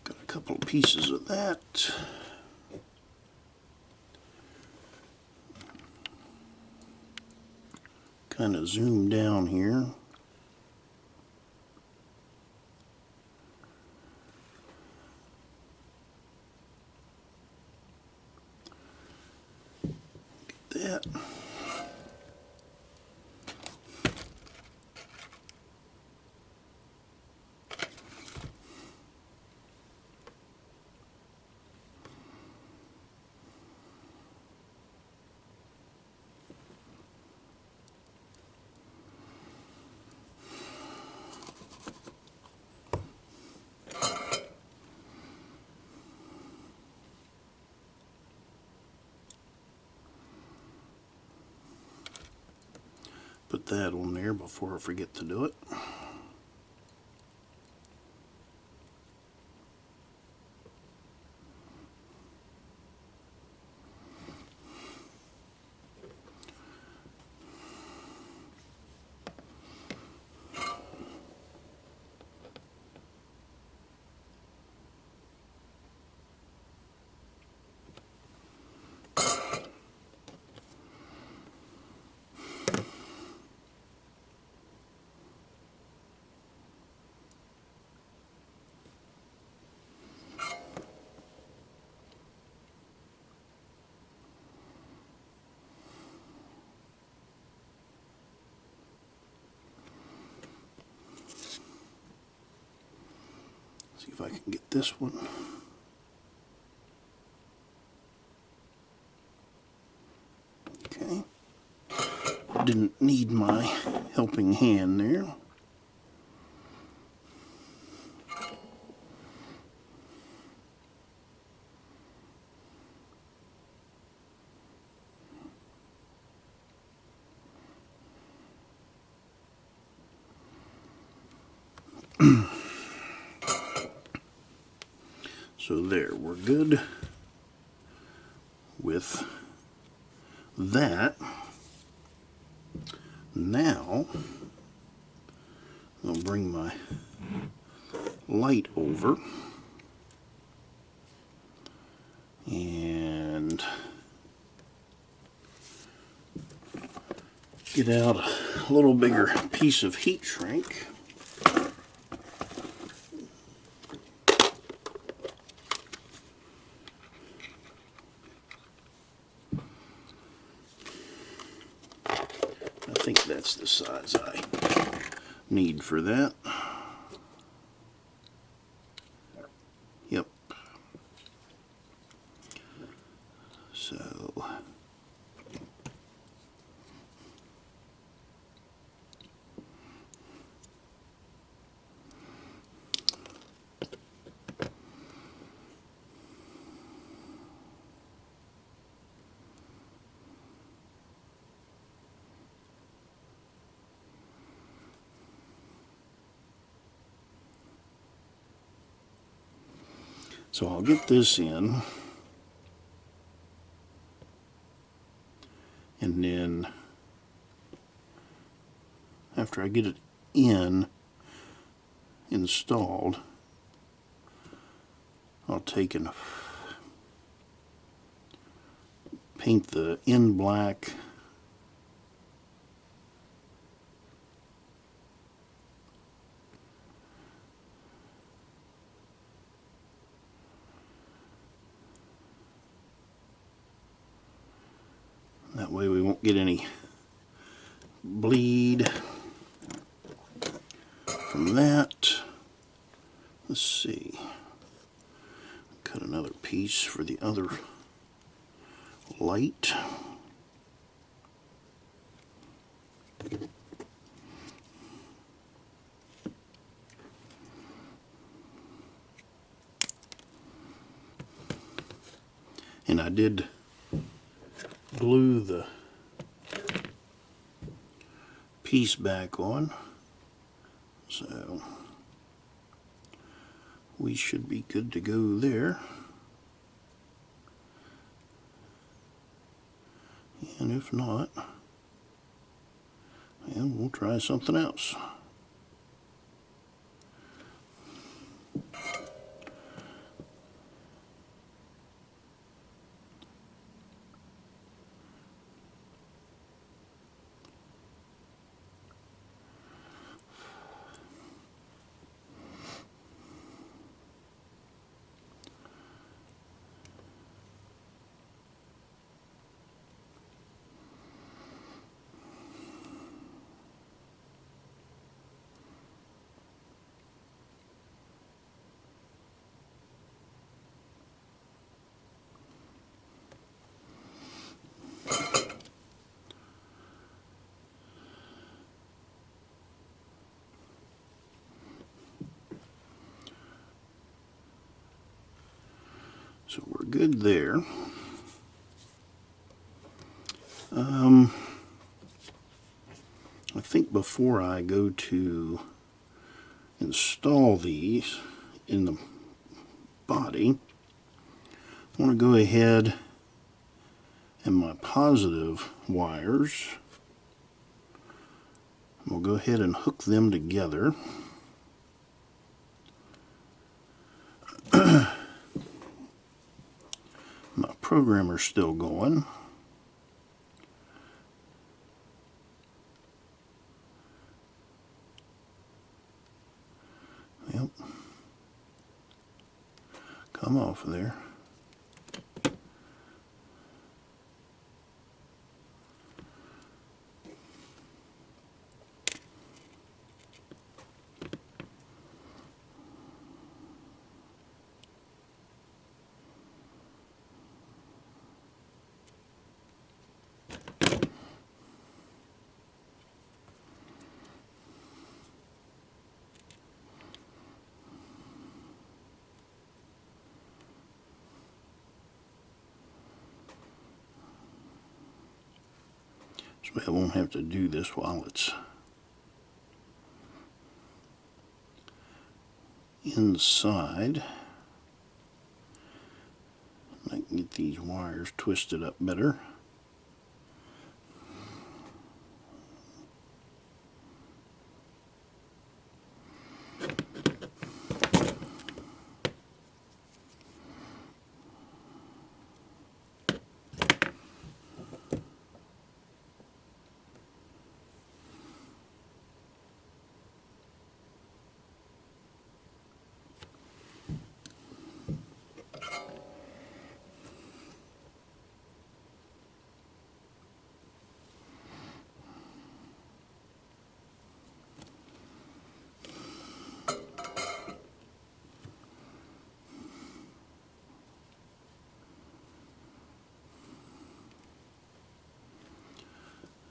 Got a couple of pieces of that. Kind of zoom down here. Get that. put that on there before I forget to do it. See if I can get this one. Okay. Didn't need my helping hand there. So there, we're good with that. Now, I'll bring my light over and get out a little bigger piece of heat shrink. I think that's the size I need for that. Yep. So I'll get this in, and then after I get it installed, I'll take and paint the end black. That way we won't get any bleed from that. Let's see. Cut another piece for the other light. And I did glue the piece back on, so we should be good to go there. And if not, well, we'll try something else. So we're good there. I think before I go to install these in the body, I want to go ahead and my positive wires, we'll go ahead and hook them together. My programmer's still going. Yep. Come off of there. So I won't have to do this while it's inside. I can get these wires twisted up better.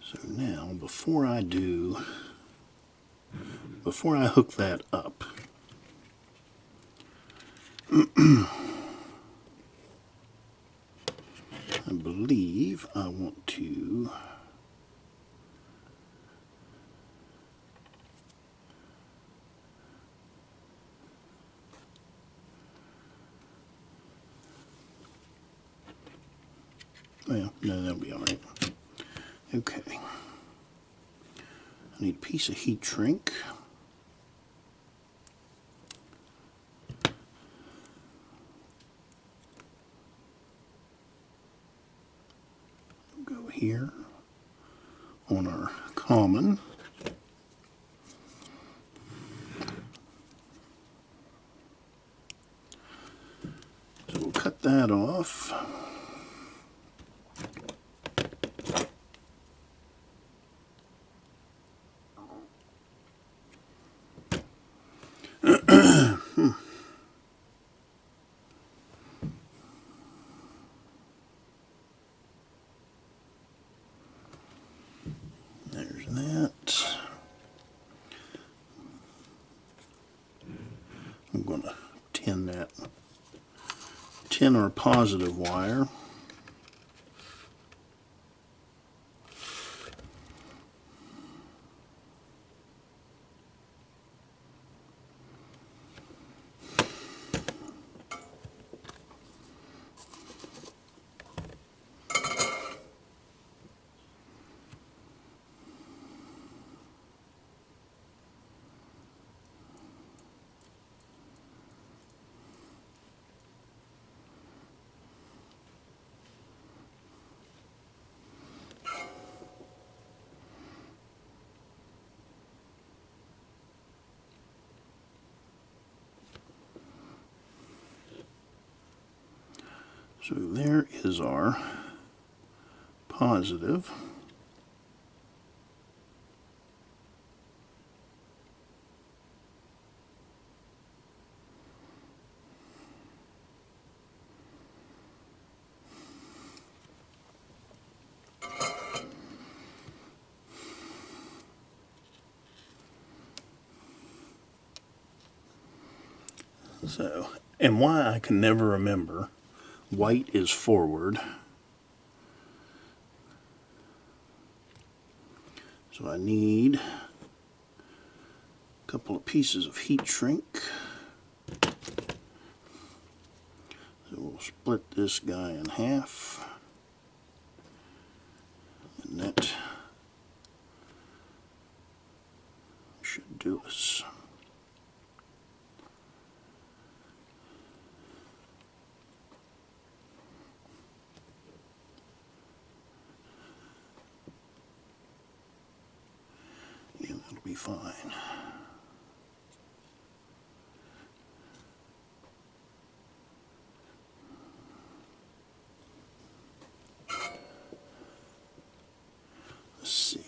So now, before I hook that up, I believe I want to well, no, that'll be all right. Okay. I need a piece of heat shrink. Go here on our common. So we'll cut that off. There's that. I'm going to tin our positive wire. So there is our positive. So, and why I can never remember, white is forward. So I need a couple of pieces of heat shrink. So we'll split this guy in half, and that should do us. And that'll be fine. Let's see.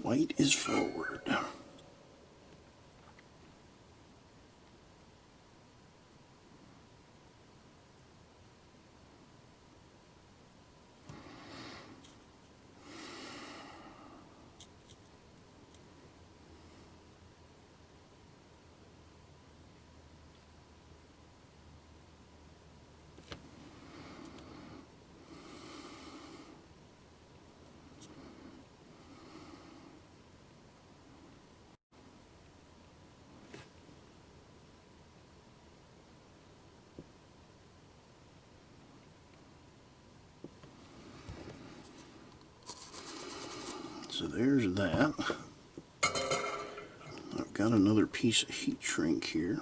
White is forward. So there's that. I've got another piece of heat shrink here.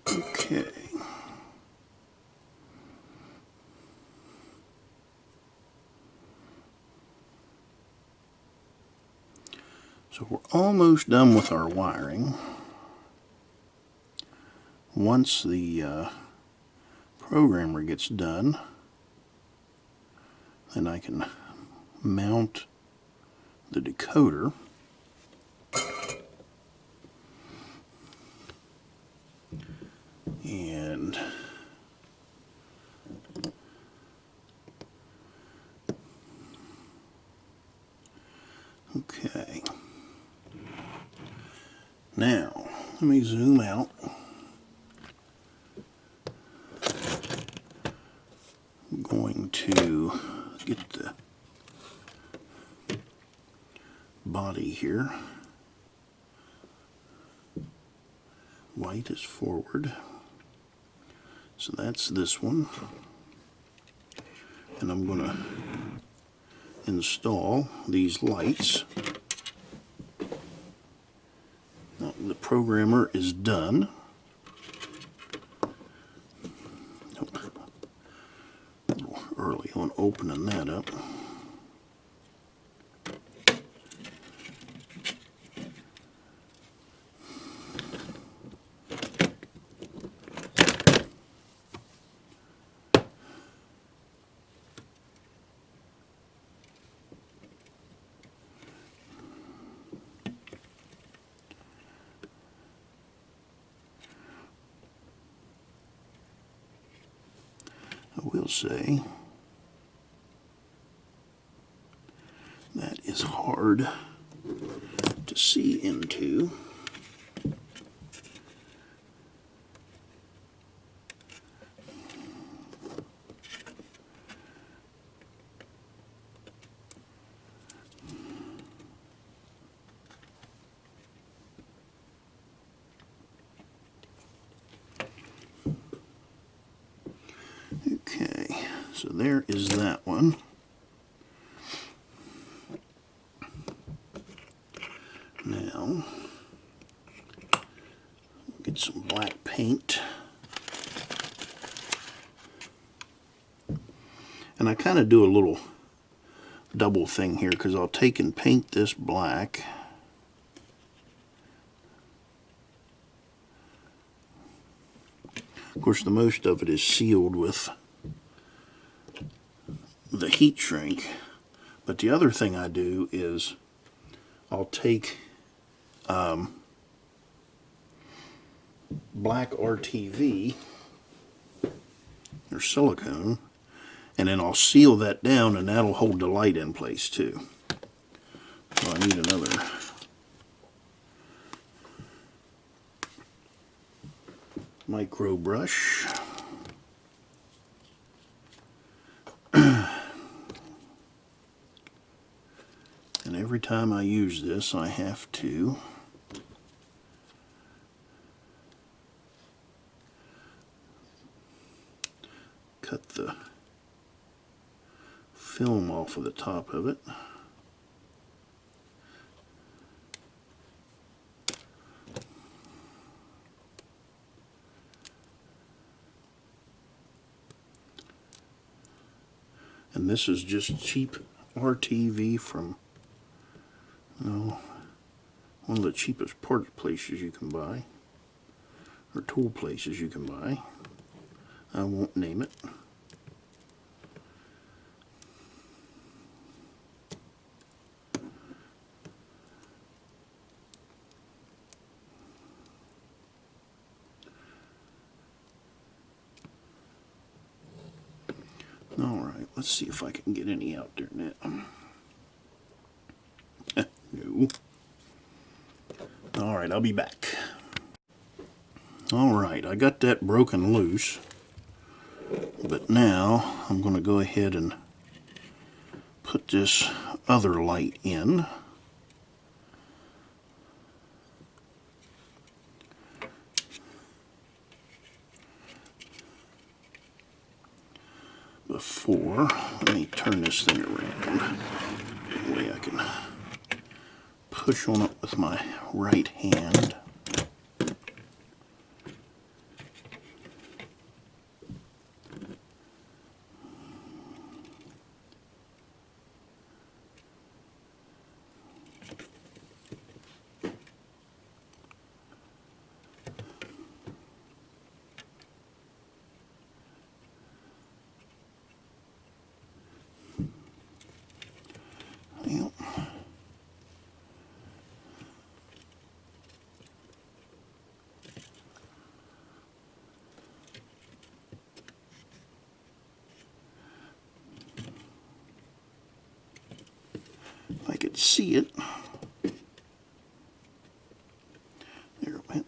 Okay. So we're almost done with our wiring. Once the programmer gets done, then I can mount the decoder. And okay, now let me zoom out. I'm going to get the body here. White is forward. So that's this one. And I'm going to install these lights. Now, the programmer is done. Nope. A little early on opening that up. will say. That is hard to see into. Okay, so there is that one. Now, we'll get some black paint. And I kind of do a little double thing here because I'll take and paint this black. Of course, the most of it is sealed with the heat shrink. But the other thing I do is I'll take black RTV or silicone, and then I'll seal that down, and that'll hold the light in place too. So I need another micro brush. And every time I use this, I have to cut the film off of the top of it. And this is just cheap RTV from one of the cheapest part places you can buy, or tool places you can buy. I won't name it. Alright, let's see if I can get any out there now. No. Alright, I'll be back. Alright, I got that broken loose. But now I'm going to go ahead and put this other light in. Before, let me turn this thing around. That way I can push on it with my right hand. Yep. If I could see it. There it went.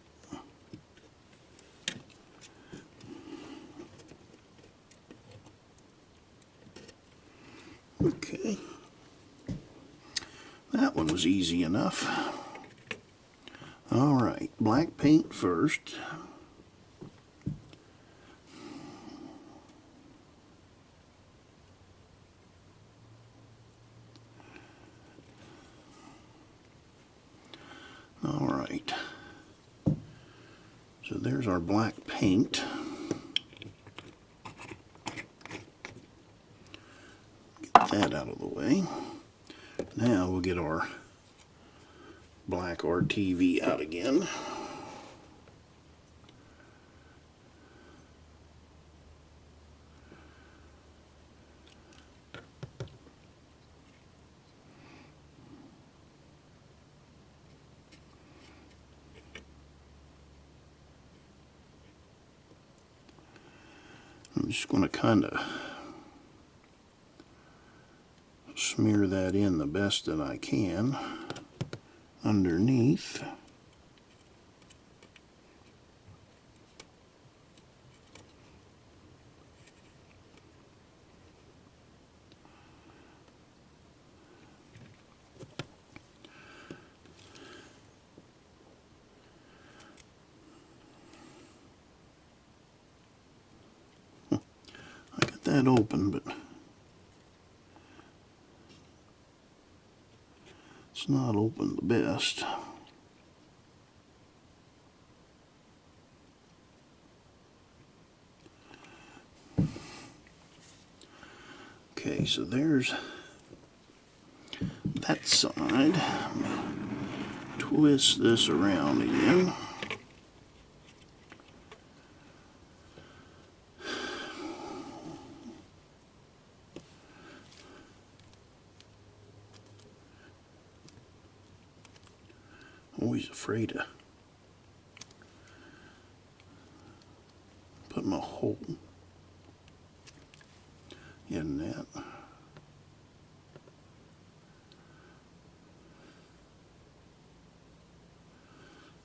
Okay. That one was easy enough. Alright, black paint first. Alright. So there's our black paint. Get that out of the way. Now we'll get our black RTV out again. I'm just going to kind of Smear that in the best that I can underneath. I got that open, but it's not open the best. Okay, so there's that side. Twist this around again. Always afraid to put my hole in that.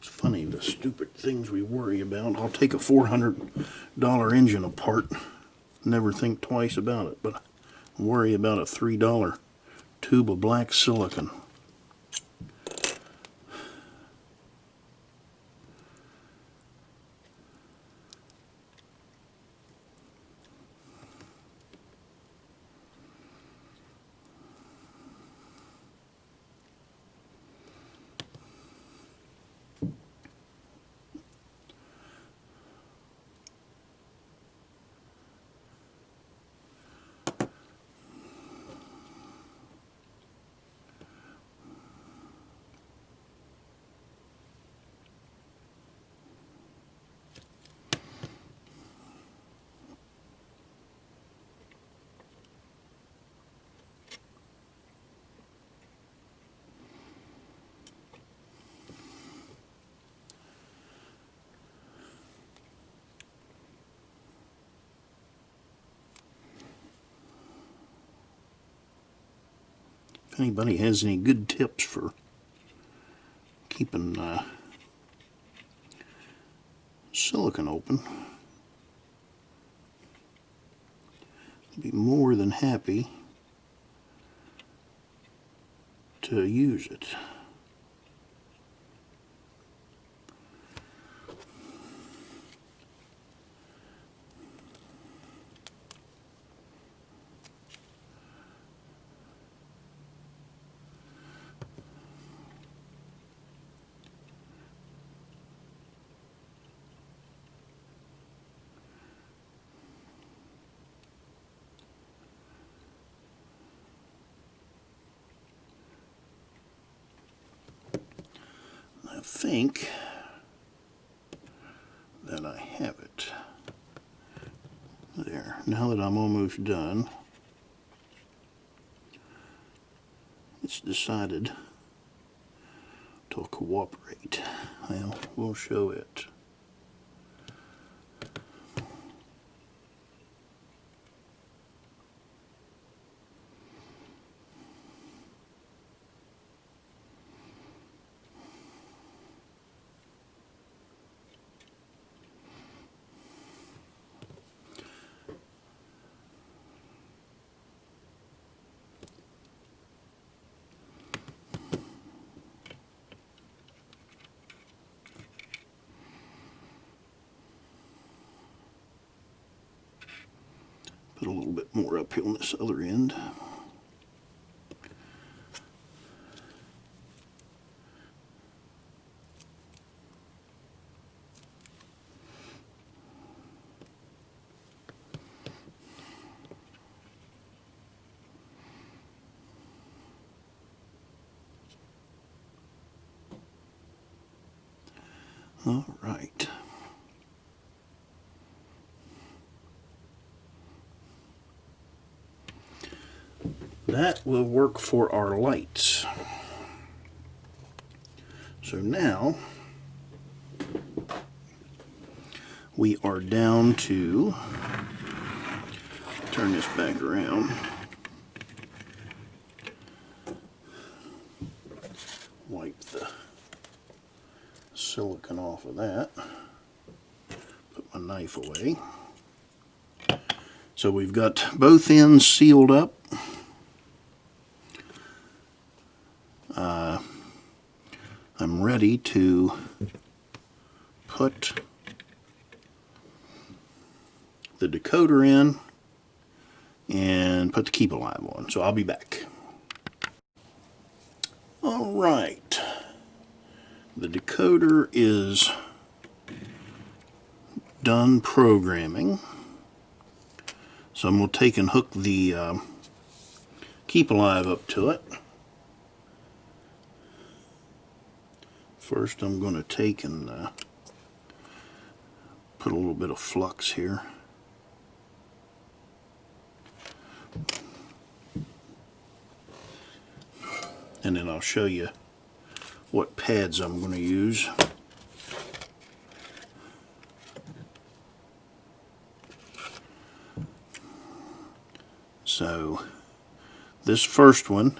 It's funny the stupid things we worry about. I'll take a $400 engine apart, never think twice about it, but I worry about a $3 tube of black silicon. If anybody has any good tips for keeping silicon open, I'd be more than happy to use it. I think that I have it. There. Now that I'm almost done, it's decided to cooperate. Well, we'll show it. Put a little bit more up here on this other end. All right. That will work for our lights. So now we are down to, turn this back around, wipe the silicone off of that. Put my knife away. So we've got both ends sealed up. I'm ready to put the decoder in and put the Keep Alive on. So I'll be back. Alright, the decoder is done programming. So I'm going to take and hook the Keep Alive up to it. First I'm going to take and put a little bit of flux here. And then I'll show you what pads I'm going to use. So this first one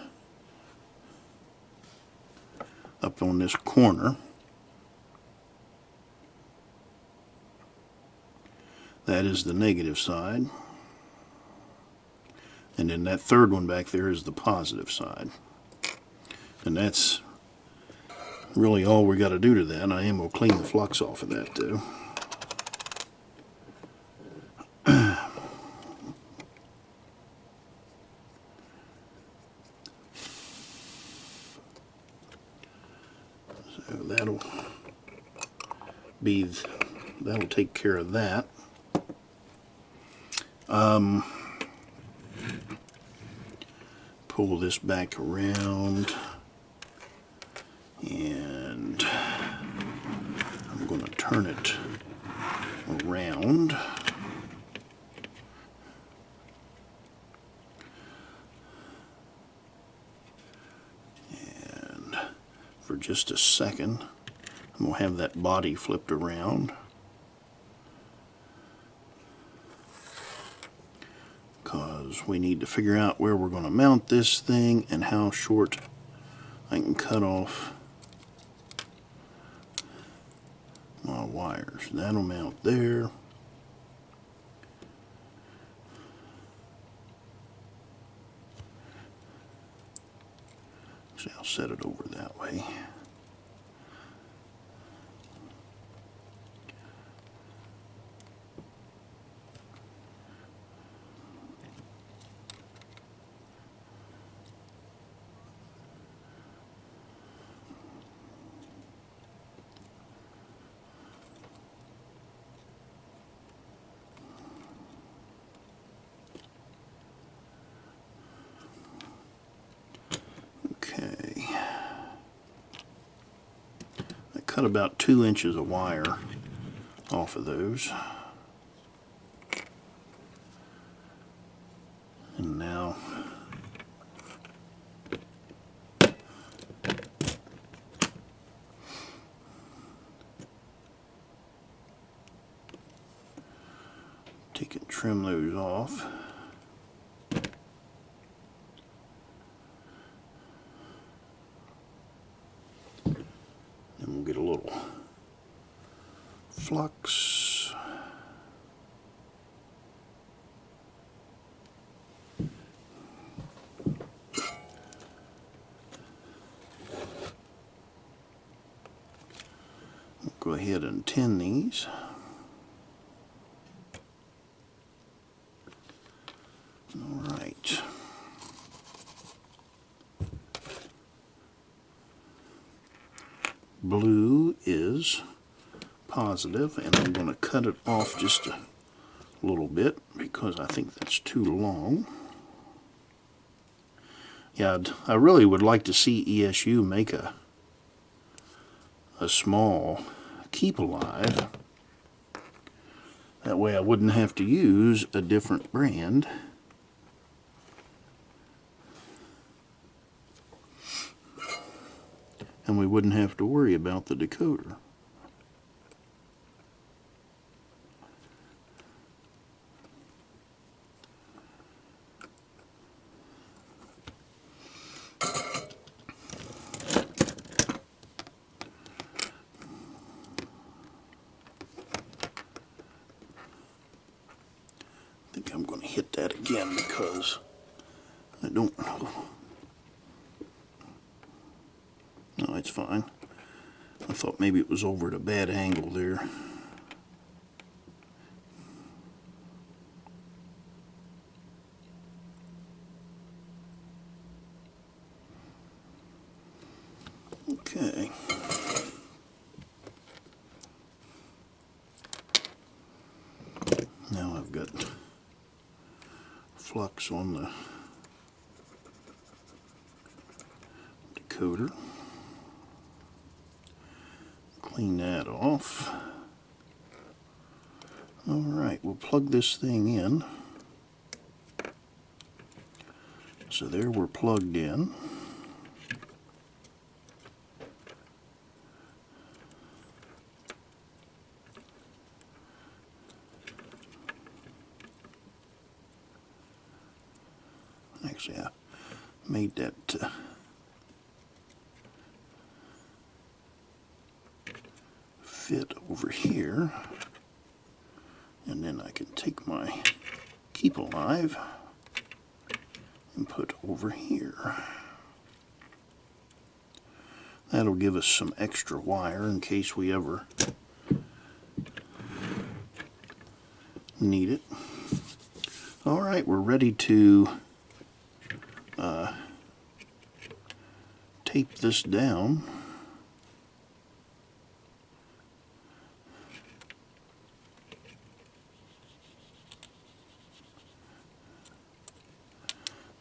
up on this corner, that is the negative side, and then that third one back there is the positive side. And that's really all we got to do to that. I am going to clean the flux off of that too. So that'll take care of that. Pull this back around, and I'm going to turn it around. And for just a second, I'm going to have that body flipped around. Because we need to figure out where we're going to mount this thing and how short I can cut off my wires. That'll mount there. So I'll set it over that way. Cut about 2 inches of wire off of those. And now take and trim those off. And we'll get a little flux. We'll go ahead and tin these. All right. Blue is positive, and I'm going to cut it off just a little bit because I think that's too long. Yeah, I really would like to see ESU make a small Keep Alive. That way I wouldn't have to use a different brand. And we wouldn't have to worry about the decoder. I don't... No, it's fine. I thought maybe it was over at a bad angle there. Okay. Now I've got flux on the decoder. Clean that off. Alright, we'll plug this thing in. So there we're plugged in. Actually, I made that fit over here, and then I can take my Keep Alive and put over here. That'll give us some extra wire in case we ever need it. Alright, we're ready to tape this down.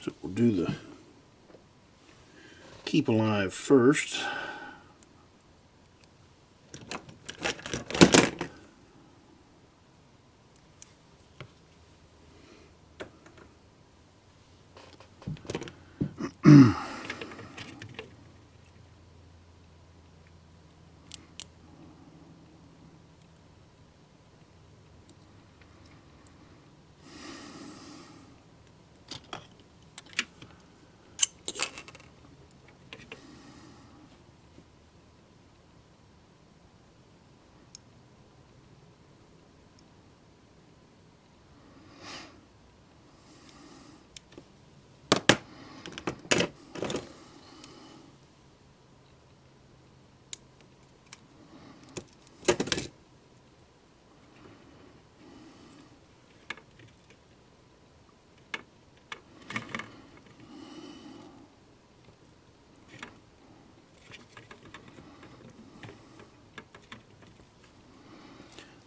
So we'll do the Keep Alive first.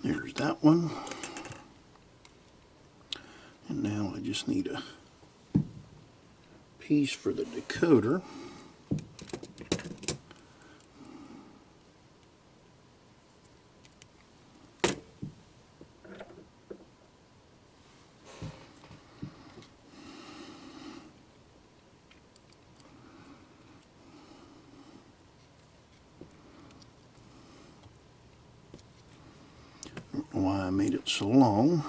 There's that one. And now I just need a piece for the decoder. Don't know why I made it so long.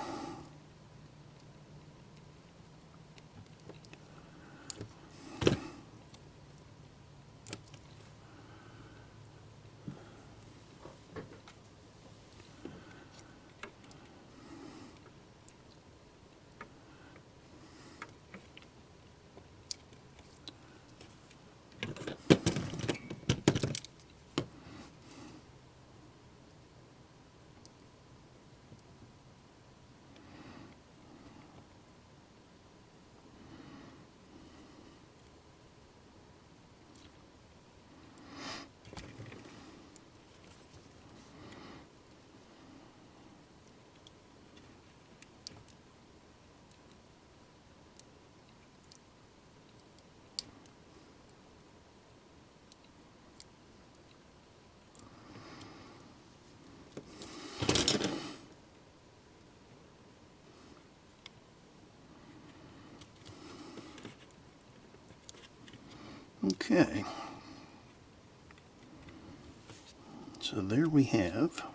Okay, so there we have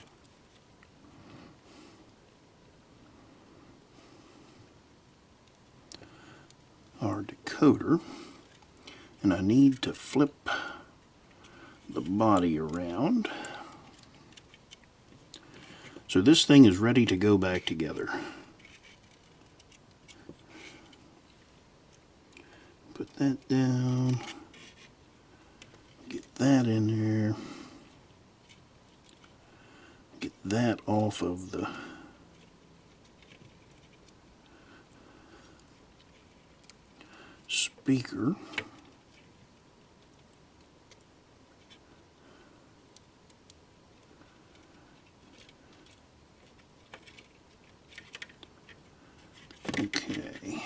our decoder, and I need to flip the body around. So this thing is ready to go back together. Put that down. Get that in there. Get that off of the speaker. Okay.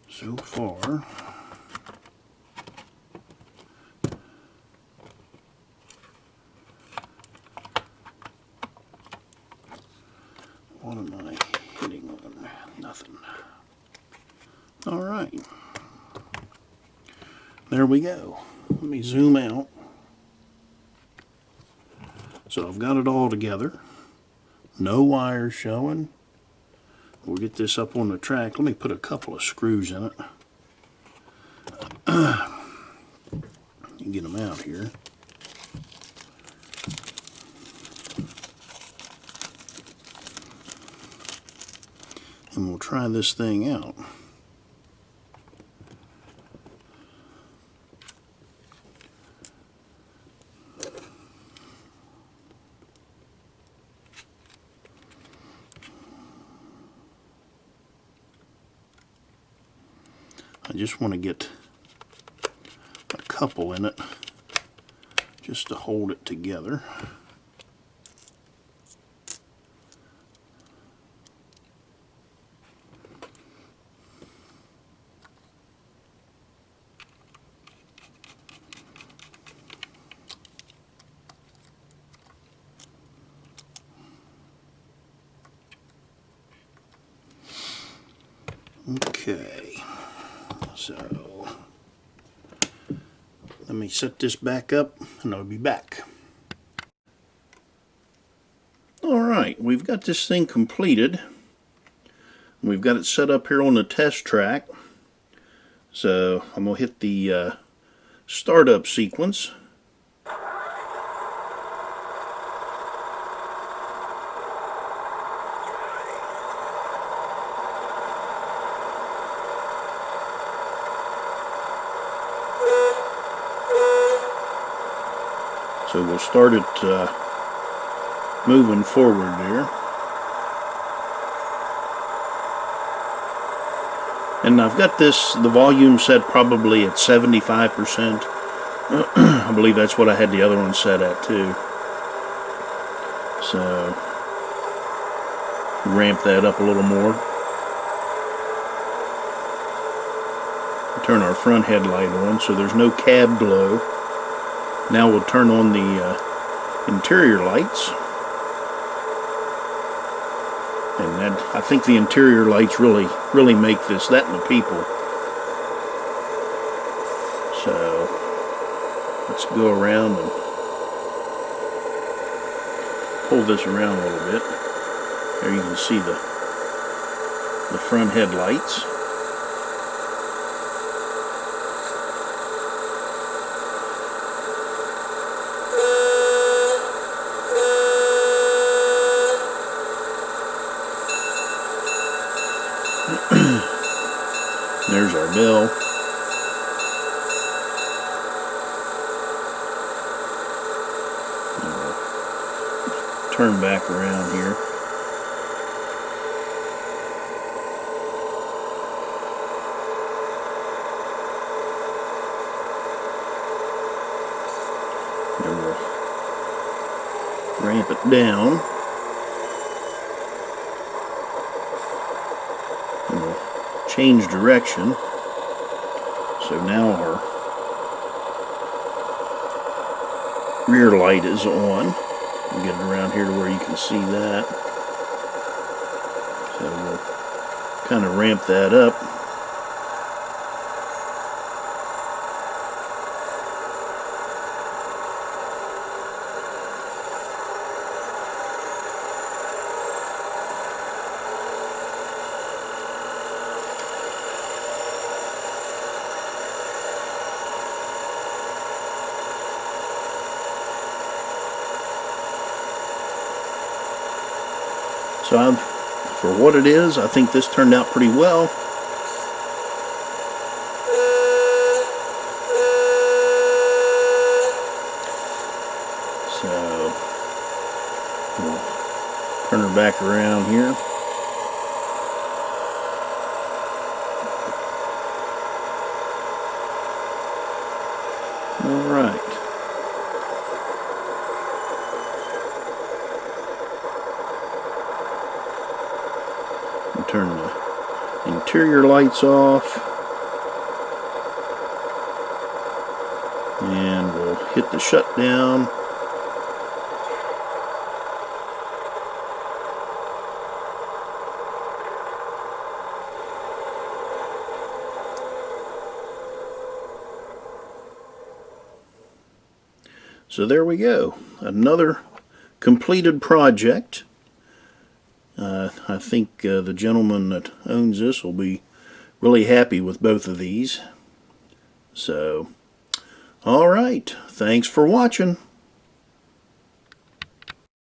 So far, what am I hitting on? Nothing. All right. There we go. Let me zoom out. So I've got it all together. No wires showing. We'll get this up on the track. Let me put a couple of screws in it. You get them out here. And we'll try this thing out. I just want to get a couple in it just to hold it together. Okay, so let me set this back up and I'll be back. Alright, we've got this thing completed. We've got it set up here on the test track. So I'm going to hit the startup sequence. So we'll start it moving forward there. And I've got the volume set probably at 75%. I believe that's what I had the other one set at too. So ramp that up a little more. Turn our front headlight on so there's no cab glow. Now we'll turn on the interior lights, and I think the interior lights really make this that and the people. So let's go around and pull this around a little bit. There you can see the front headlights. There's our bell. Turn back around here. And we'll ramp it down. And we'll change direction. So now our rear light is on. We'll get it around here to where you can see that. So we'll kind of ramp that up. So for what it is, I think this turned out pretty well. So we'll turn her back around here. All right. We'll turn the interior lights off. And we'll hit the shutdown. So there we go, another completed project. I think the gentleman that owns this will be really happy with both of these. So, alright, thanks for watching.